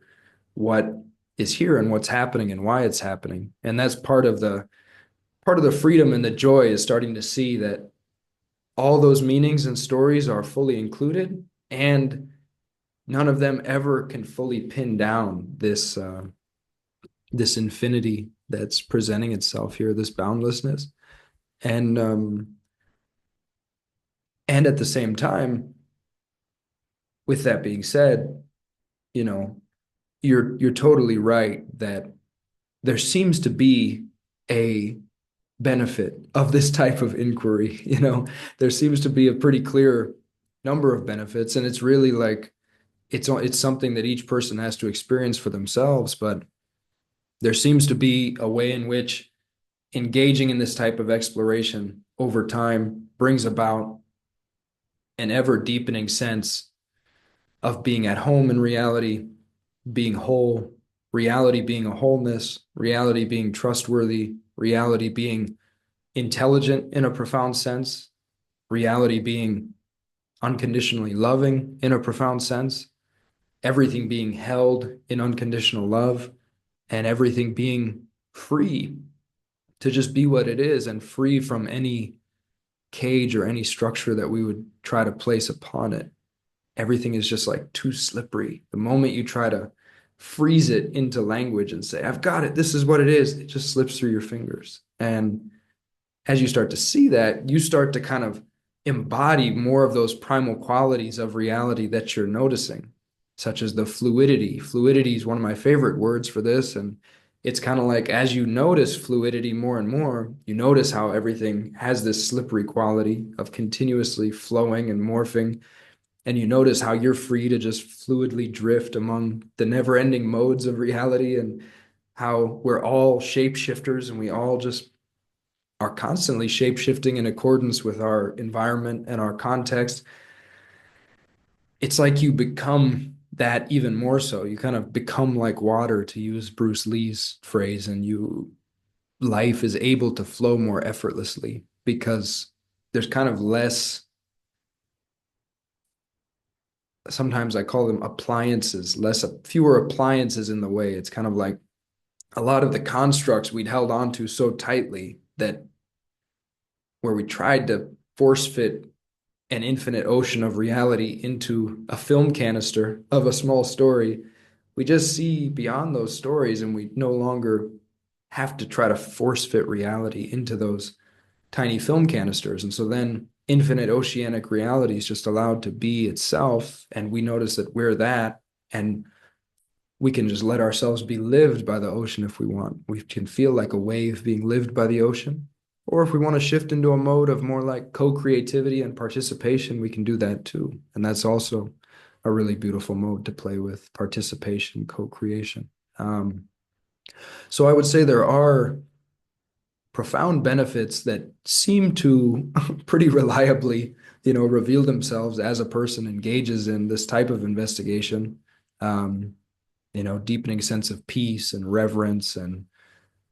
what is here and what's happening and why it's happening. And that's part of the freedom and the joy, is starting to see that all those meanings and stories are fully included, and none of them ever can fully pin down this infinity that's presenting itself here, this boundlessness. And um and at the same time, with that being said, you know, you're totally right that there seems to be a benefit of this type of inquiry. There seems to be a pretty clear number of benefits, and it's really like it's something that each person has to experience for themselves. But there seems to be a way in which engaging in this type of exploration over time brings about an ever deepening sense of being at home in reality, being whole, reality being a wholeness, reality being trustworthy, reality being intelligent in a profound sense, reality being unconditionally loving in a profound sense, everything being held in unconditional love, and everything being free to just be what it is, and free from any cage or any structure that we would try to place upon it. Everything is just like too slippery. The moment you try to freeze it into language and say, I've got it, this is what it is, it just slips through your fingers. And as you start to see that, you start to kind of embody more of those primal qualities of reality that you're noticing, such as the fluidity. Fluidity is one of my favorite words for this. And it's kind of like, as you notice fluidity more and more, you notice how everything has this slippery quality of continuously flowing and morphing. And you notice how you're free to just fluidly drift among the never-ending modes of reality, and how we're all shapeshifters, and we all just are constantly shape-shifting in accordance with our environment and our context. It's like you become that even more so. You kind of become like water, to use Bruce Lee's phrase, and life is able to flow more effortlessly because there's kind of less sometimes I call them appliances, fewer appliances in the way. It's kind of like a lot of the constructs we'd held onto so tightly that where we tried to force fit an infinite ocean of reality into a film canister of a small story, we just see beyond those stories and we no longer have to try to force fit reality into those tiny film canisters. And so then infinite oceanic reality is just allowed to be itself. And we notice that we're that. And we can just let ourselves be lived by the ocean if we want. We can feel like a wave being lived by the ocean. Or if we want to shift into a mode of more like co-creativity and participation, we can do that too. And that's also a really beautiful mode to play with: participation, co-creation. So I would say there are profound benefits that seem to pretty reliably, reveal themselves as a person engages in this type of investigation. Deepening sense of peace and reverence and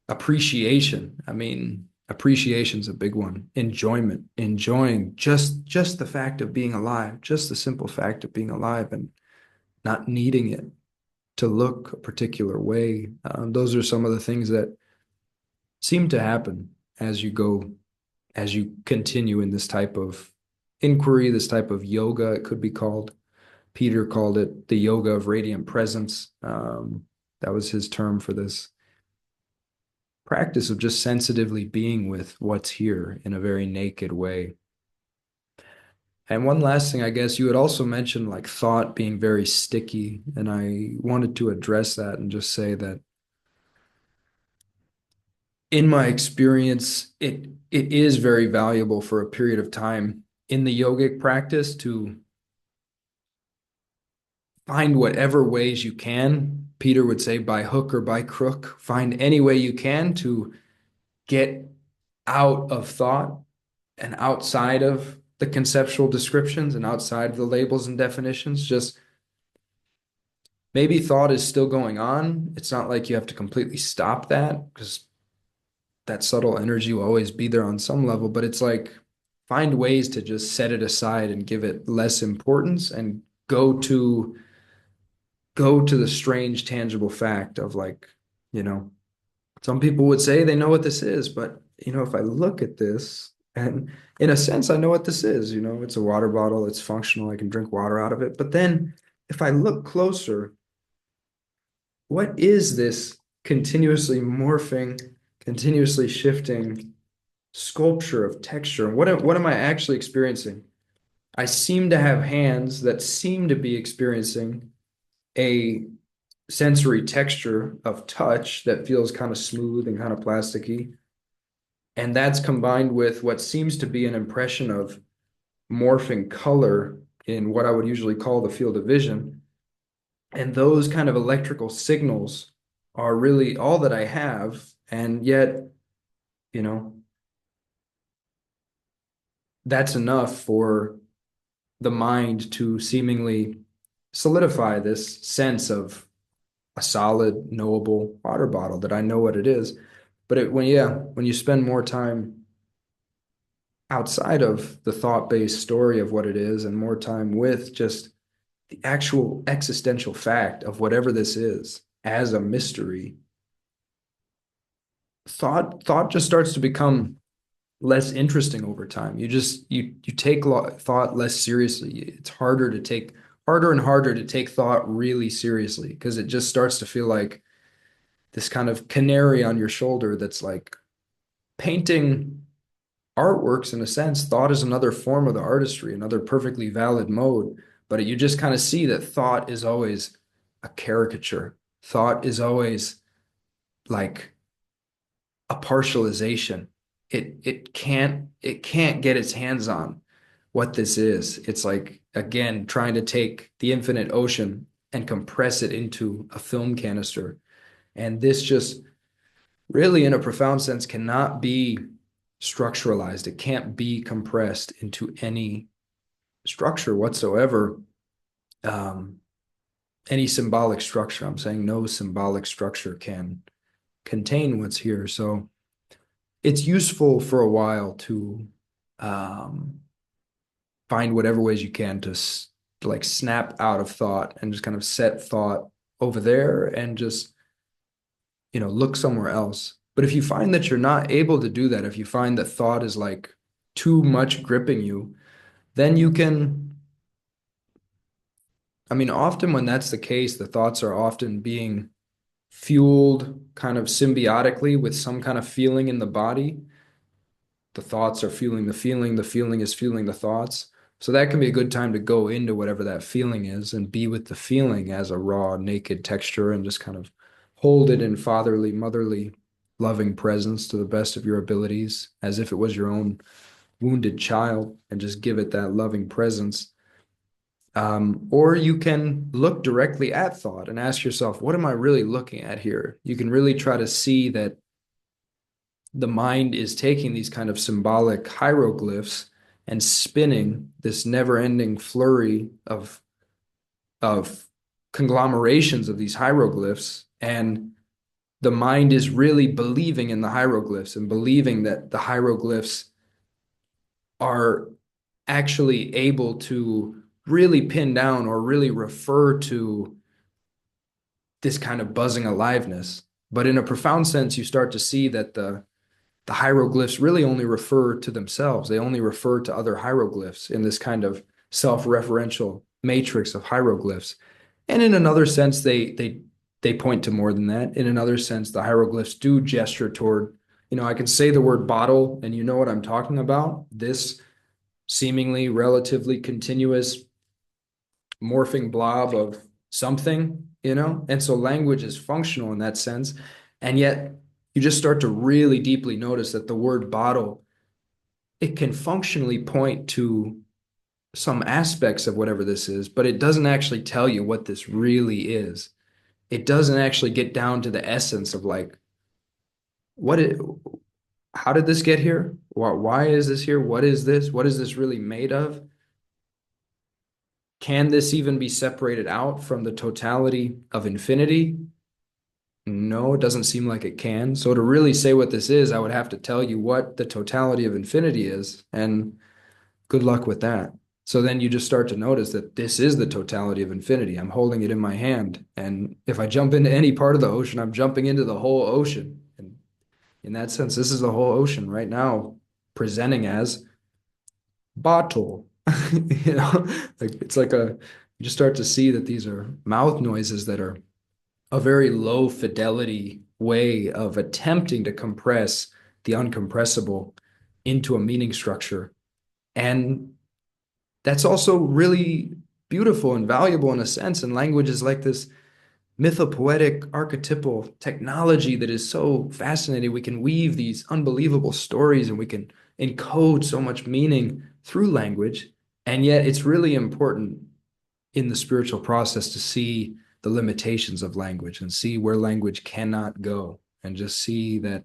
appreciation. I mean, appreciation's a big one. Enjoyment, enjoying just the fact of being alive, just the simple fact of being alive and not needing it to look a particular way. Those are some of the things that seem to happen as you continue in this type of inquiry, this type of yoga, it could be called. Peter called it the yoga of radiant presence. That was his term for this practice of just sensitively being with what's here in a very naked way. And one last thing, I guess you had also mentioned like thought being very sticky, and I wanted to address that and just say that in my experience, it is very valuable for a period of time in the yogic practice to find whatever ways you can. Peter would say by hook or by crook, find any way you can to get out of thought and outside of the conceptual descriptions and outside of the labels and definitions. Just maybe thought is still going on. It's not like you have to completely stop that, because that subtle energy will always be there on some level, but it's like find ways to just set it aside and give it less importance and go to the strange tangible fact of like, you know, some people would say they know what this is, but if I look at this, and in a sense, I know what this is, it's a water bottle, it's functional, I can drink water out of it. But then if I look closer, what is this continuously morphing, continuously shifting sculpture of texture? What am I actually experiencing? I seem to have hands that seem to be experiencing a sensory texture of touch that feels kind of smooth and kind of plasticky. And that's combined with what seems to be an impression of morphing color in what I would usually call the field of vision. And those kind of electrical signals are really all that I have. And yet, you know, that's enough for the mind to seemingly solidify this sense of a solid, knowable water bottle that I know what it is. But when you spend more time outside of the thought-based story of what it is and more time with just the actual existential fact of whatever this is as a mystery, thought just starts to become less interesting over time. You take thought less seriously. It's harder and harder to take thought really seriously, because it just starts to feel like this kind of canary on your shoulder that's like painting artworks. In a sense, thought is another form of the artistry, another perfectly valid mode. But you just kind of see that thought is always a caricature. Thought is always like a partialization. It can't get its hands on what this is. It's like, again, trying to take the infinite ocean and compress it into a film canister. And this just really, in a profound sense, cannot be structuralized. It can't be compressed into any structure whatsoever. Um, any symbolic structure. I'm saying no symbolic structure can contain what's here. So it's useful for a while to um, find whatever ways you can to like snap out of thought and just kind of set thought over there and just, look somewhere else. But if you find that you're not able to do that, if you find that thought is like too much gripping you, then you can, I mean, often when that's the case, the thoughts are often being fueled kind of symbiotically with some kind of feeling in the body. The thoughts are fueling the feeling is fueling the thoughts. So that can be a good time to go into whatever that feeling is and be with the feeling as a raw, naked texture and just kind of hold it in fatherly, motherly, loving presence to the best of your abilities, as if it was your own wounded child, and just give it that loving presence. Or you can look directly at thought and ask yourself, what am I really looking at here? You can really try to see that the mind is taking these kind of symbolic hieroglyphs and spinning this never-ending flurry of conglomerations of these hieroglyphs, and the mind is really believing in the hieroglyphs and believing that the hieroglyphs are actually able to really pin down or really refer to this kind of buzzing aliveness. But in a profound sense, you start to see that the hieroglyphs really only refer to themselves. They only refer to other hieroglyphs in this kind of self-referential matrix of hieroglyphs. And in another sense, they point to more than that. In another sense, the hieroglyphs do gesture toward, I can say the word bottle and you know what I'm talking about. This seemingly relatively continuous morphing blob of something, And so language is functional in that sense. And yet you just start to really deeply notice that the word bottle, it can functionally point to some aspects of whatever this is, but it doesn't actually tell you what this really is. It doesn't actually get down to the essence of like, how did this get here? Why is this here? What is this? What is this really made of? Can this even be separated out from the totality of infinity? No, it doesn't seem like it can. So to really say what this is, I would have to tell you what the totality of infinity is, and good luck with that. So then you just start to notice that this is the totality of infinity. I'm holding it in my hand, and if I jump into any part of the ocean, I'm jumping into the whole ocean. And in that sense, this is the whole ocean right now, presenting as bottle. Like it's like you just start to see that these are mouth noises that are a very low fidelity way of attempting to compress the uncompressible into a meaning structure. And that's also really beautiful and valuable in a sense. And language is like this mythopoetic archetypal technology that is so fascinating. We can weave these unbelievable stories and we can encode so much meaning through language. And yet it's really important in the spiritual process to see the limitations of language and see where language cannot go, and just see that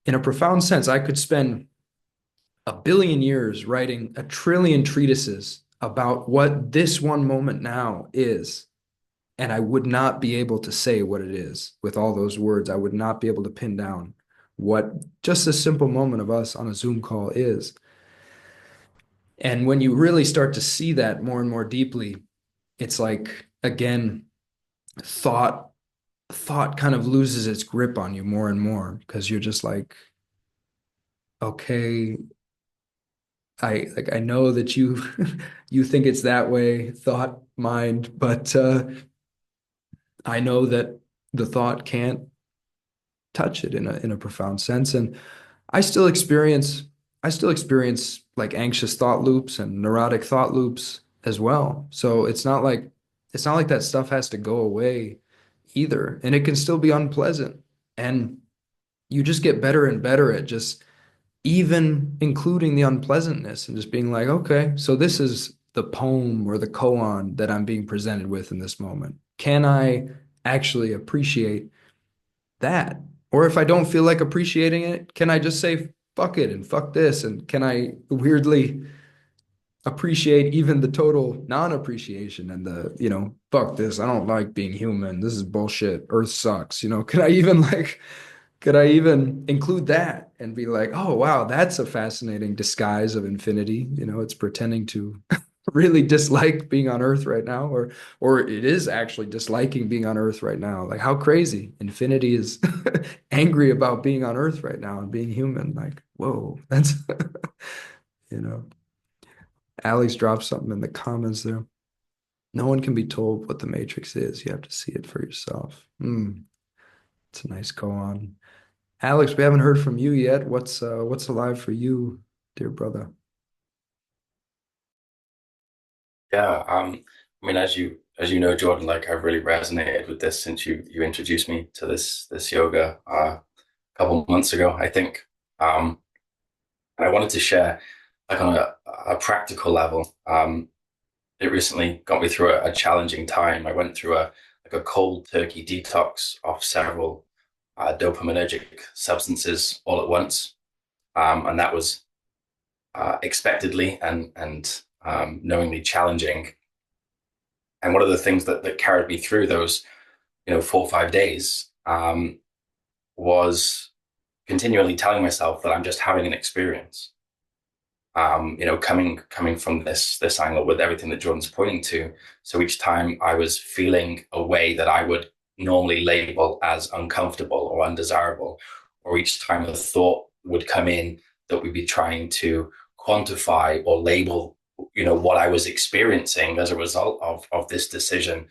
in a profound sense, I could spend 1 billion years writing 1 trillion treatises about what this one moment now is. And I would not be able to say what it is with all those words. I would not be able to pin down what just a simple moment of us on a Zoom call is. And when you really start to see that more and more deeply, it's like, again, thought kind of loses its grip on you more and more, because you're just like, okay, I know that you you think it's that way, thought, mind, but I know that the thought can't touch it in a profound sense. And I still experience I still experience like anxious thought loops and neurotic thought loops as well. So it's not like that stuff has to go away either. And it can still be unpleasant. And you just get better and better at just even including the unpleasantness and just being like, okay, so this is the poem or the koan that I'm being presented with in this moment. Can I actually appreciate that? Or if I don't feel like appreciating it, can I just say fuck it and fuck this? And can I weirdly appreciate even the total non-appreciation and fuck this, I don't like being human. This is bullshit. Earth sucks. Could I even include that and be like, oh wow, that's a fascinating disguise of infinity. It's pretending to really dislike being on Earth right now, or it is actually disliking being on Earth right now. Like how crazy. Infinity is angry about being on Earth right now and being human. Like, whoa, that's you know. Alex dropped something in the comments there. No one can be told what the Matrix is. You have to see it for yourself. It's a nice go on. Alex, we haven't heard from you yet. What's alive for you, dear brother? Yeah, I mean, as you know, Jordan, like I've really resonated with this since you introduced me to this yoga a couple months ago, I think. And I wanted to share, like on a practical level. It recently got me through a challenging time. I went through a cold turkey detox of several dopaminergic substances all at once, and that was expectedly and knowingly challenging. And one of the things that carried me through those, 4 or 5 days, was continually telling myself that I'm just having an experience. Coming from this angle with everything that Jordan's pointing to. So each time I was feeling a way that I would normally label as uncomfortable or undesirable, or each time a thought would come in that we'd be trying to quantify or label, what I was experiencing as a result of this decision,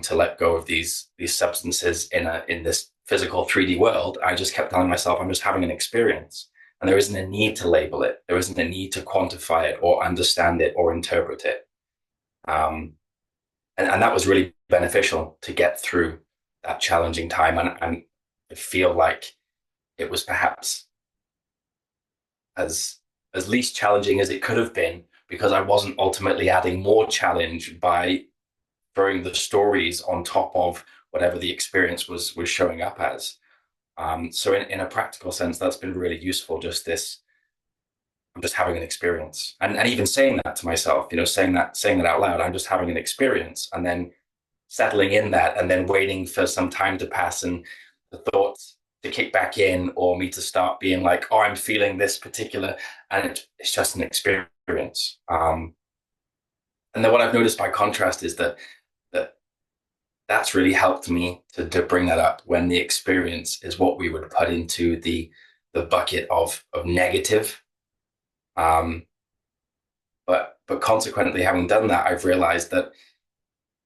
to let go of these substances in this physical 3D world, I just kept telling myself I'm just having an experience. And there isn't a need to label it. There isn't a need to quantify it or understand it or interpret it. And that was really beneficial to get through that challenging time. And I feel like it was perhaps as least challenging as it could have been, because I wasn't ultimately adding more challenge by throwing the stories on top of whatever the experience was showing up as. So in a practical sense, that's been really useful. Just this, I'm just having an experience, and even saying that to myself, saying that out loud. I'm just having an experience, and then settling in that, and then waiting for some time to pass and the thoughts to kick back in, or me to start being like, oh, I'm feeling this particular, and it's just an experience. And then what I've noticed by contrast is that that's really helped me to bring that up when the experience is what we would put into the bucket of negative. Um, but consequently, having done that, I've realized that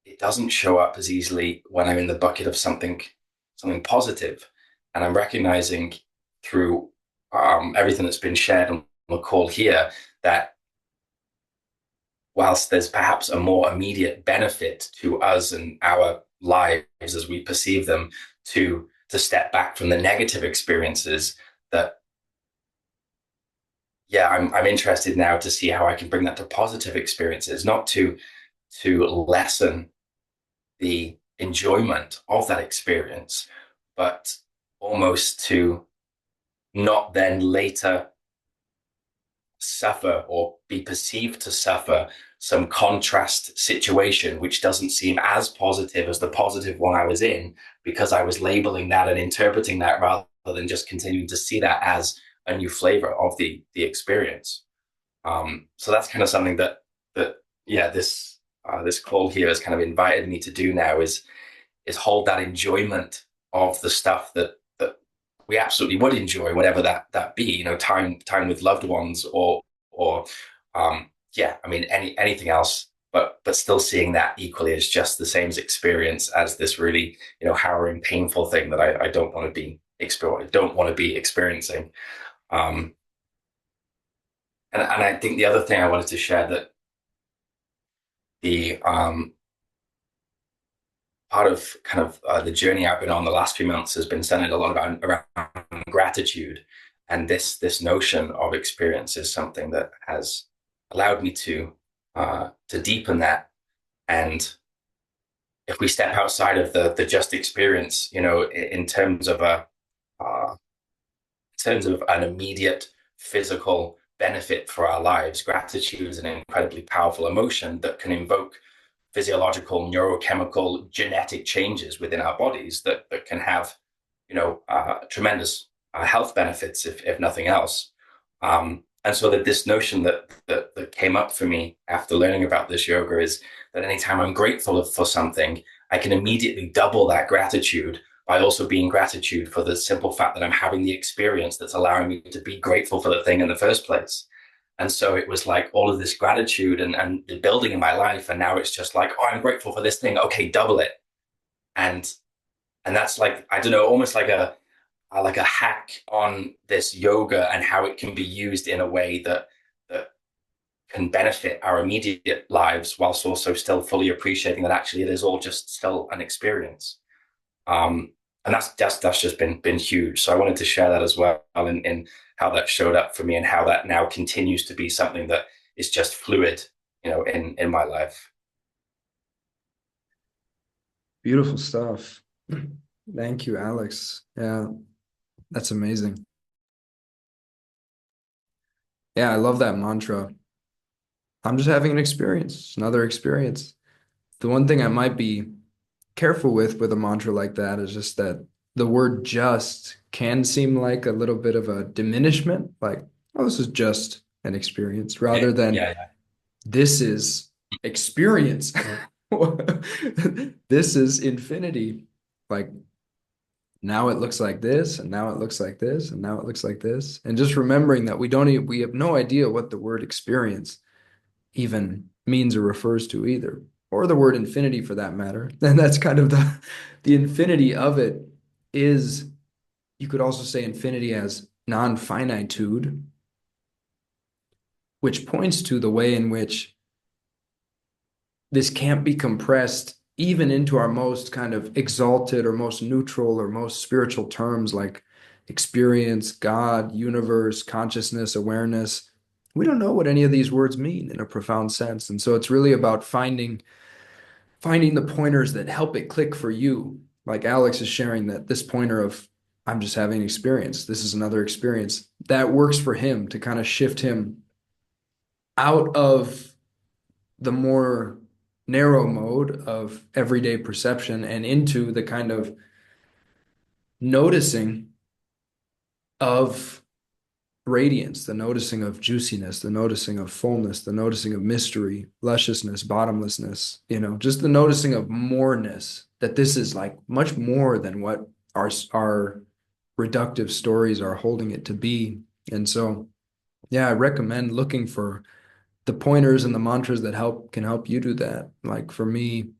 it doesn't show up as easily when I'm in the bucket of something positive. And I'm recognizing through everything that's been shared on the call here that whilst there's perhaps a more immediate benefit to us and our lives as we perceive them to step back from the negative experiences, that yeah, I'm interested now to see how I can bring that to positive experiences, not to lessen the enjoyment of that experience, but almost to not then later suffer or be perceived to suffer some contrast situation which doesn't seem as positive as the positive one I was in, because I was labeling that and interpreting that rather than just continuing to see that as a new flavor of the experience. So that's kind of something that yeah, this call here has kind of invited me to do now, is hold that enjoyment of the stuff that we absolutely would enjoy, whatever that be, time with loved ones, or yeah, I mean anything else, but still seeing that equally as just the same experience as this really, harrowing, painful thing that I don't want to be experiencing. And I think the other thing I wanted to share, that the part of kind of the journey I've been on the last few months has been centered a lot around gratitude, and this notion of experience is something that has allowed me to deepen that. And if we step outside of the just experience, in terms of an immediate physical benefit for our lives, gratitude is an incredibly powerful emotion that can invoke physiological, neurochemical, genetic changes within our bodies that can have, tremendous health benefits, if nothing else. And so that this notion that came up for me after learning about this yoga is that anytime I'm grateful for something, I can immediately double that gratitude by also being gratitude for the simple fact that I'm having the experience that's allowing me to be grateful for the thing in the first place. And so it was like all of this gratitude and the building in my life. And now it's just like, oh, I'm grateful for this thing. Okay, double it. And and that's like, I don't know, almost like a hack on this yoga and how it can be used in a way that can benefit our immediate lives whilst also still fully appreciating that actually it is all just still an experience. And that's just been huge. So I wanted to share that as well in how that showed up for me and how that now continues to be something that is just fluid, in my life. Beautiful stuff. Thank you, Alex. Yeah, that's amazing. Yeah, I love that mantra. I'm just having an experience, another experience. The one thing I might be careful with a mantra like that is just that the word just can seem like a little bit of a diminishment, like, oh, this is just an experience, rather than Yeah. this is experience. This is infinity. Like, now it looks like this, and now it looks like this, and now it looks like this. And just remembering that we have no idea what the word experience even means or refers to either, or the word infinity for that matter. And that's kind of the infinity of it is, you could also say infinity as non-finitude, which points to the way in which this can't be compressed even into our most kind of exalted or most neutral or most spiritual terms like experience, God, universe, consciousness, awareness. We don't know what any of these words mean in a profound sense. And so it's really about finding the pointers that help it click for you. Like Alex is sharing that this pointer of, I'm just having an experience. This is another experience. That works for him to kind of shift him out of the more narrow mode of everyday perception and into the kind of noticing of radiance, the noticing of juiciness, the noticing of fullness, the noticing of mystery, lusciousness, bottomlessness, just the noticing of moreness, that this is like much more than what our reductive stories are holding it to be. And so, yeah, I recommend looking for the pointers and the mantras that can help you do that. Like for me,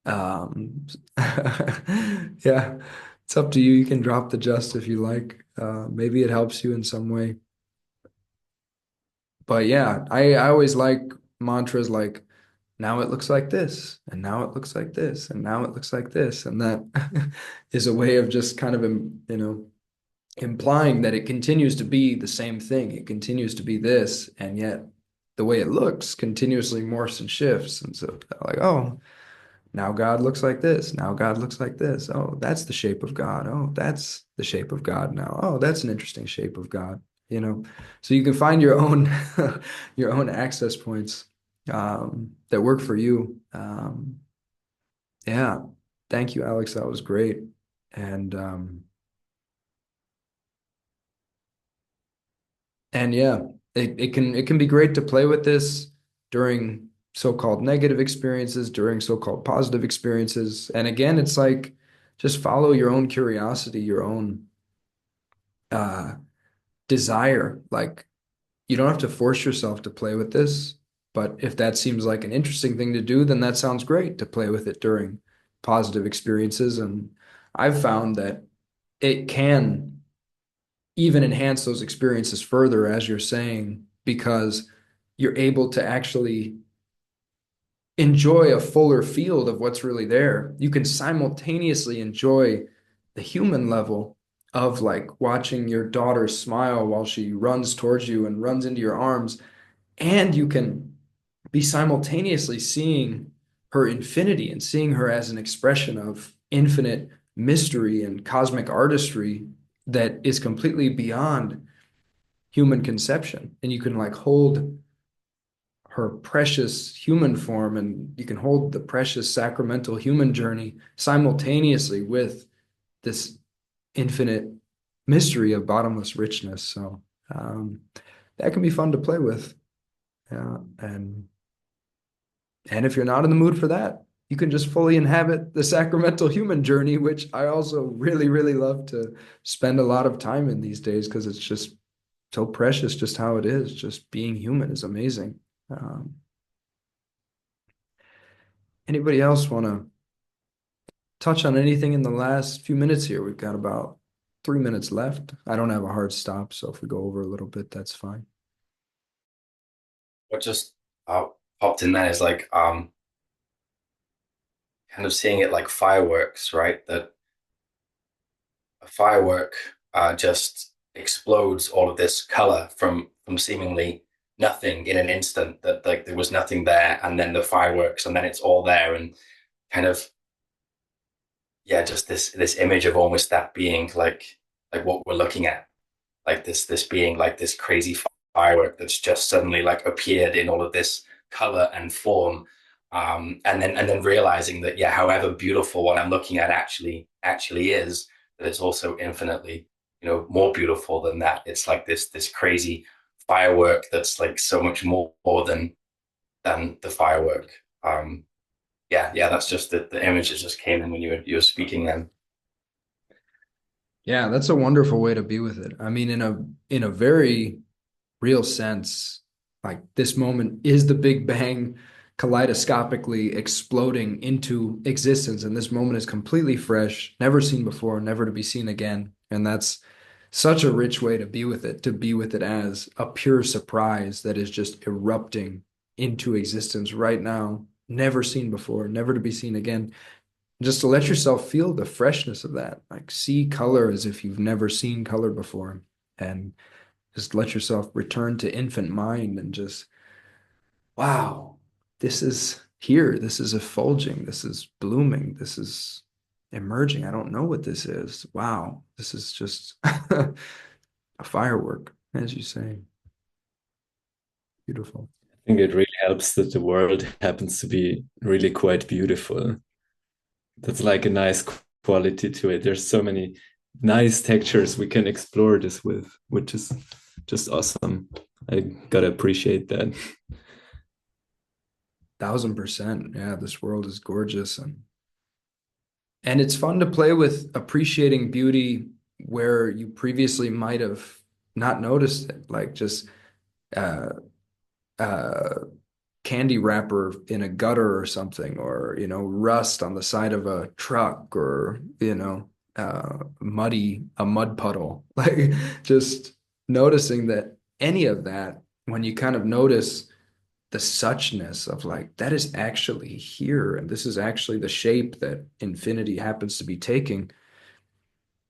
um, yeah, it's up to you. You can drop the just if you like. Maybe it helps you in some way. But yeah, I always like mantras like, now it looks like this, and now it looks like this, and now it looks like this. And that is a way of just kind of, implying that it continues to be the same thing. It continues to be this, and yet the way it looks continuously morphs and shifts. And so like, oh, now God looks like this. Now God looks like this. Oh, that's the shape of God. Oh, that's the shape of God now. Oh, that's an interesting shape of God. So you can find your own your own access points that work for you. Yeah. Thank you, Alex. That was great. And yeah, it can be great to play with this during so-called negative experiences, during so-called positive experiences. And again, it's like just follow your own curiosity, your own uh desire. Like you don't have to force yourself to play with this, but if that seems like an interesting thing to do, then that sounds great to play with it during positive experiences. And I've found that it can even enhance those experiences further, as you're saying, because you're able to actually enjoy a fuller field of what's really there. You can simultaneously enjoy the human level of like watching your daughter smile while she runs towards you and runs into your arms, and you can be simultaneously seeing her infinity and seeing her as an expression of infinite mystery and cosmic artistry that is completely beyond human conception. And you can like hold her precious human form, and you can hold the precious sacramental human journey simultaneously with this infinite mystery of bottomless richness. So Um, that can be fun to play with. Yeah, and if you're not in the mood for that, you can just fully inhabit the sacramental human journey, which I also really, really love to spend a lot of time in these days because it's just so precious, just how it is. Just being human is amazing. Um, Anybody else want to touch on anything in the last few minutes here? We've got about 3 minutes left. I don't have a hard stop, so if we go over a little bit, that's fine. What just popped in there is like kind of seeing it like fireworks, right? That a firework just explodes all of this color from seemingly nothing in an instant. That like there was nothing there, and then the fireworks, and then it's all there, and kind of yeah, just this image of almost that being like what we're looking at, like this being like this crazy firework that's just suddenly like appeared in all of this color and form, and then realizing that yeah, however beautiful what I'm looking at actually is, that it's also infinitely more beautiful than that. It's like this crazy firework that's like so much more than the firework. Yeah, that's just the image that just came in when you were speaking then. Yeah, that's a wonderful way to be with it. I mean, in a very real sense, like this moment is the Big Bang kaleidoscopically exploding into existence, and this moment is completely fresh, never seen before, never to be seen again. And that's such a rich way to be with it as a pure surprise that is just erupting into existence right now, never seen before, never to be seen again. Just to let yourself feel the freshness of that, like see color as if you've never seen color before, and just let yourself return to infant mind and just, wow, this is here. This is effulging. This is blooming. This is emerging. I don't know what this is. Wow, this is just a firework, as you say. Beautiful. I think it really helps that the world happens to be really quite beautiful. That's like a nice quality to it. There's so many nice textures we can explore this with, which is just awesome. I gotta appreciate that. 1000%. Yeah, this world is gorgeous, and it's fun to play with appreciating beauty where you previously might have not noticed it, like just uh uh candy wrapper in a gutter or something, or rust on the side of a truck, or a mud puddle. Like just noticing that any of that, when you kind of notice the suchness of like that is actually here, and this is actually the shape that infinity happens to be taking,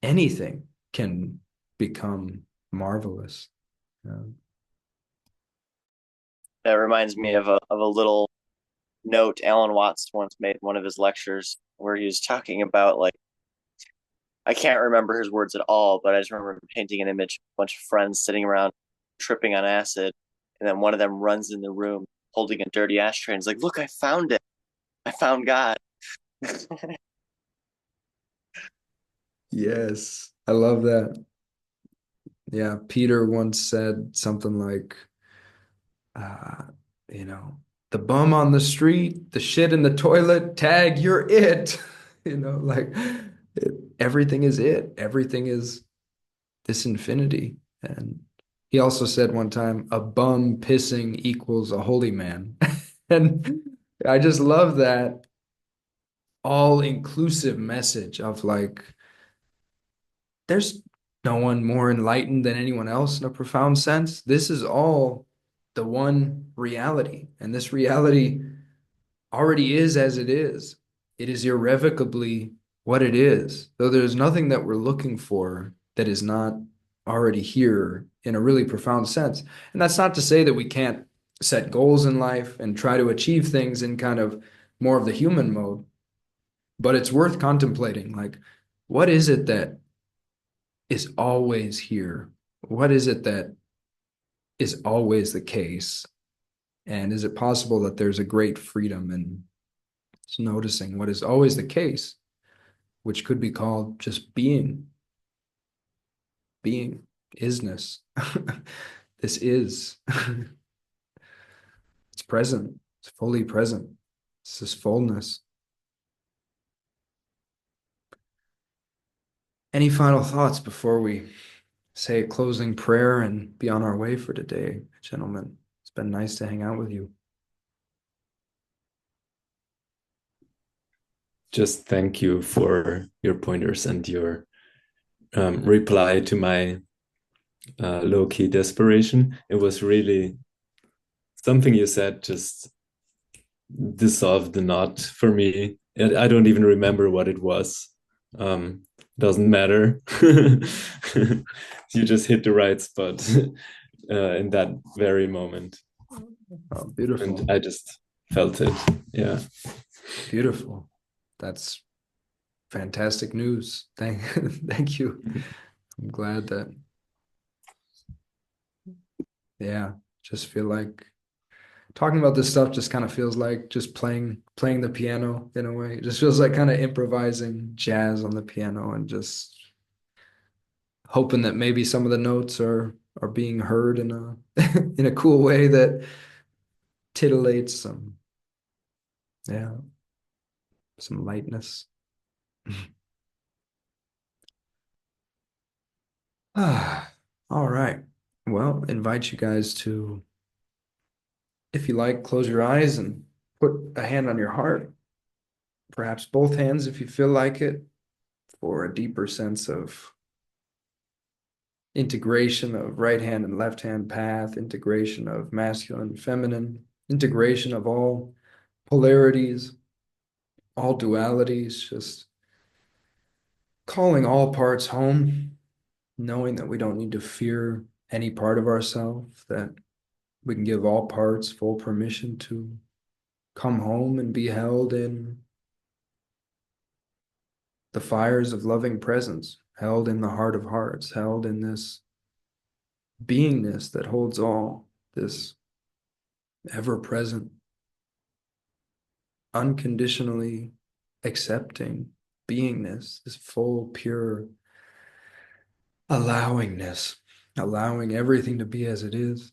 anything can become marvelous. That reminds me of a little note Alan Watts once made in one of his lectures where he was talking about like I can't remember his words at all, but I just remember painting an image of a bunch of friends sitting around tripping on acid, and then one of them runs in the room holding a dirty ashtray and is like, "Look, I found it! I found God." Yes, I love that. Yeah, Peter once said something like, uh, you know, the bum on the street, the shit in the toilet, tag, you're it. Like everything is it. Everything is this infinity. And he also said one time, a bum pissing equals a holy man. And I just love that all-inclusive message of like, there's no one more enlightened than anyone else in a profound sense. This is all the one reality. And this reality already is as it is. It is irrevocably what it is. Though there's nothing that we're looking for that is not already here in a really profound sense. And that's not to say that we can't set goals in life and try to achieve things in kind of more of the human mode, but it's worth contemplating like, what is it that is always here? What is it that is always the case? And is it possible that there's a great freedom in noticing what is always the case, which could be called just being, isness. This is. It's present. It's fully present. It's this fullness. Any final thoughts before we say a closing prayer and be on our way for today, gentlemen? It's been nice to hang out with you. Just thank you for your pointers and your reply to my low-key desperation. It was really something you said just dissolved the knot for me. I don't even remember what it was. Doesn't matter. You just hit the right spot in that very moment. Oh, beautiful. And I just felt it. Yeah. Beautiful. That's fantastic news. Thank you. I'm glad that, yeah, just feel like talking about this stuff just kind of feels like just playing the piano in a way. It just feels like kind of improvising jazz on the piano and just hoping that maybe some of the notes are being heard in a in a cool way that titillates some, yeah, some lightness. All right. Well, invite you guys to, if you like, close your eyes and put a hand on your heart, perhaps both hands if you feel like it, for a deeper sense of integration of right hand and left hand path, integration of masculine and feminine, integration of all polarities, all dualities, just calling all parts home, knowing that we don't need to fear any part of ourselves, that we can give all parts full permission to come home and be held in the fires of loving presence, held in the heart of hearts, held in this beingness that holds all, this ever-present, unconditionally accepting beingness, this full, pure allowingness, allowing everything to be as it is.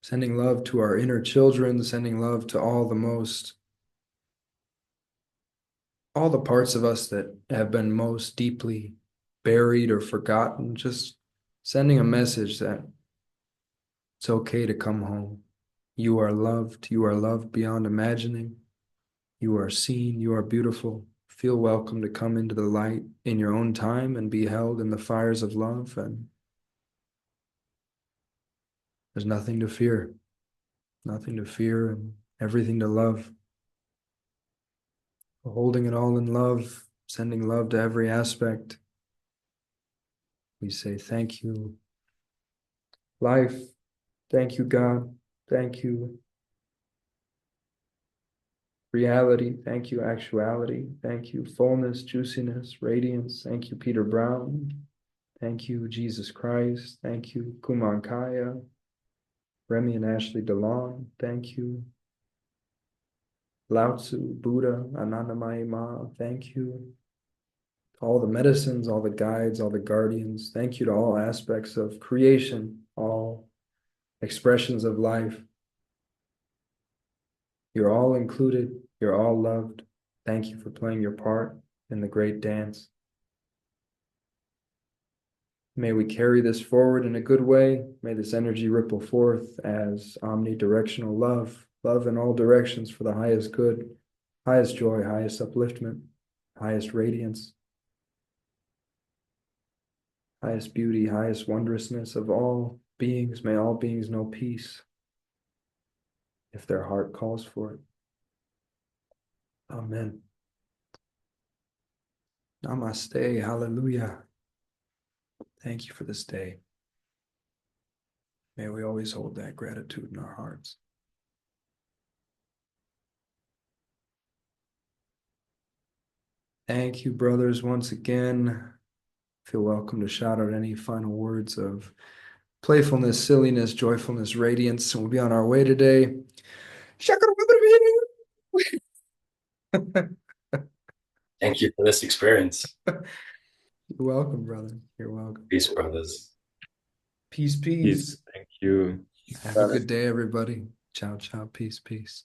Sending love to our inner children, sending love to all the parts of us that have been most deeply buried or forgotten, just sending a message that it's okay to come home. You are loved beyond imagining. You are seen, you are beautiful. Feel welcome to come into the light in your own time and be held in the fires of love. And there's nothing to fear and everything to love. Holding it all in love, sending love to every aspect. We say thank you, life. Thank you, God. Thank you, reality. Thank you, actuality. Thank you, fullness, juiciness, radiance. Thank you, Peter Brown. Thank you, Jesus Christ. Thank you, Kuman Kaya, Remy and Ashley DeLong. Thank you, Lao Tzu, Buddha, Anandamayi Ma. Thank you. All the medicines, all the guides, all the guardians. Thank you to all aspects of creation, all expressions of life. You're all included. You're all loved. Thank you for playing your part in the great dance. May we carry this forward in a good way. May this energy ripple forth as omnidirectional love, love in all directions for the highest good, highest joy, highest upliftment, highest radiance, highest beauty, highest wondrousness of all beings. May all beings know peace if their heart calls for it. Amen. Namaste. Hallelujah. Thank you for this day. May we always hold that gratitude in our hearts. Thank you, brothers, once again. Feel welcome to shout out any final words of playfulness, silliness, joyfulness, radiance, and we'll be on our way today. Thank you for this experience. You're welcome, brother. You're welcome. Peace, brothers. Peace, peace. Peace. Thank you. Have a Brother. good day, everybody. Ciao, ciao. Peace, peace.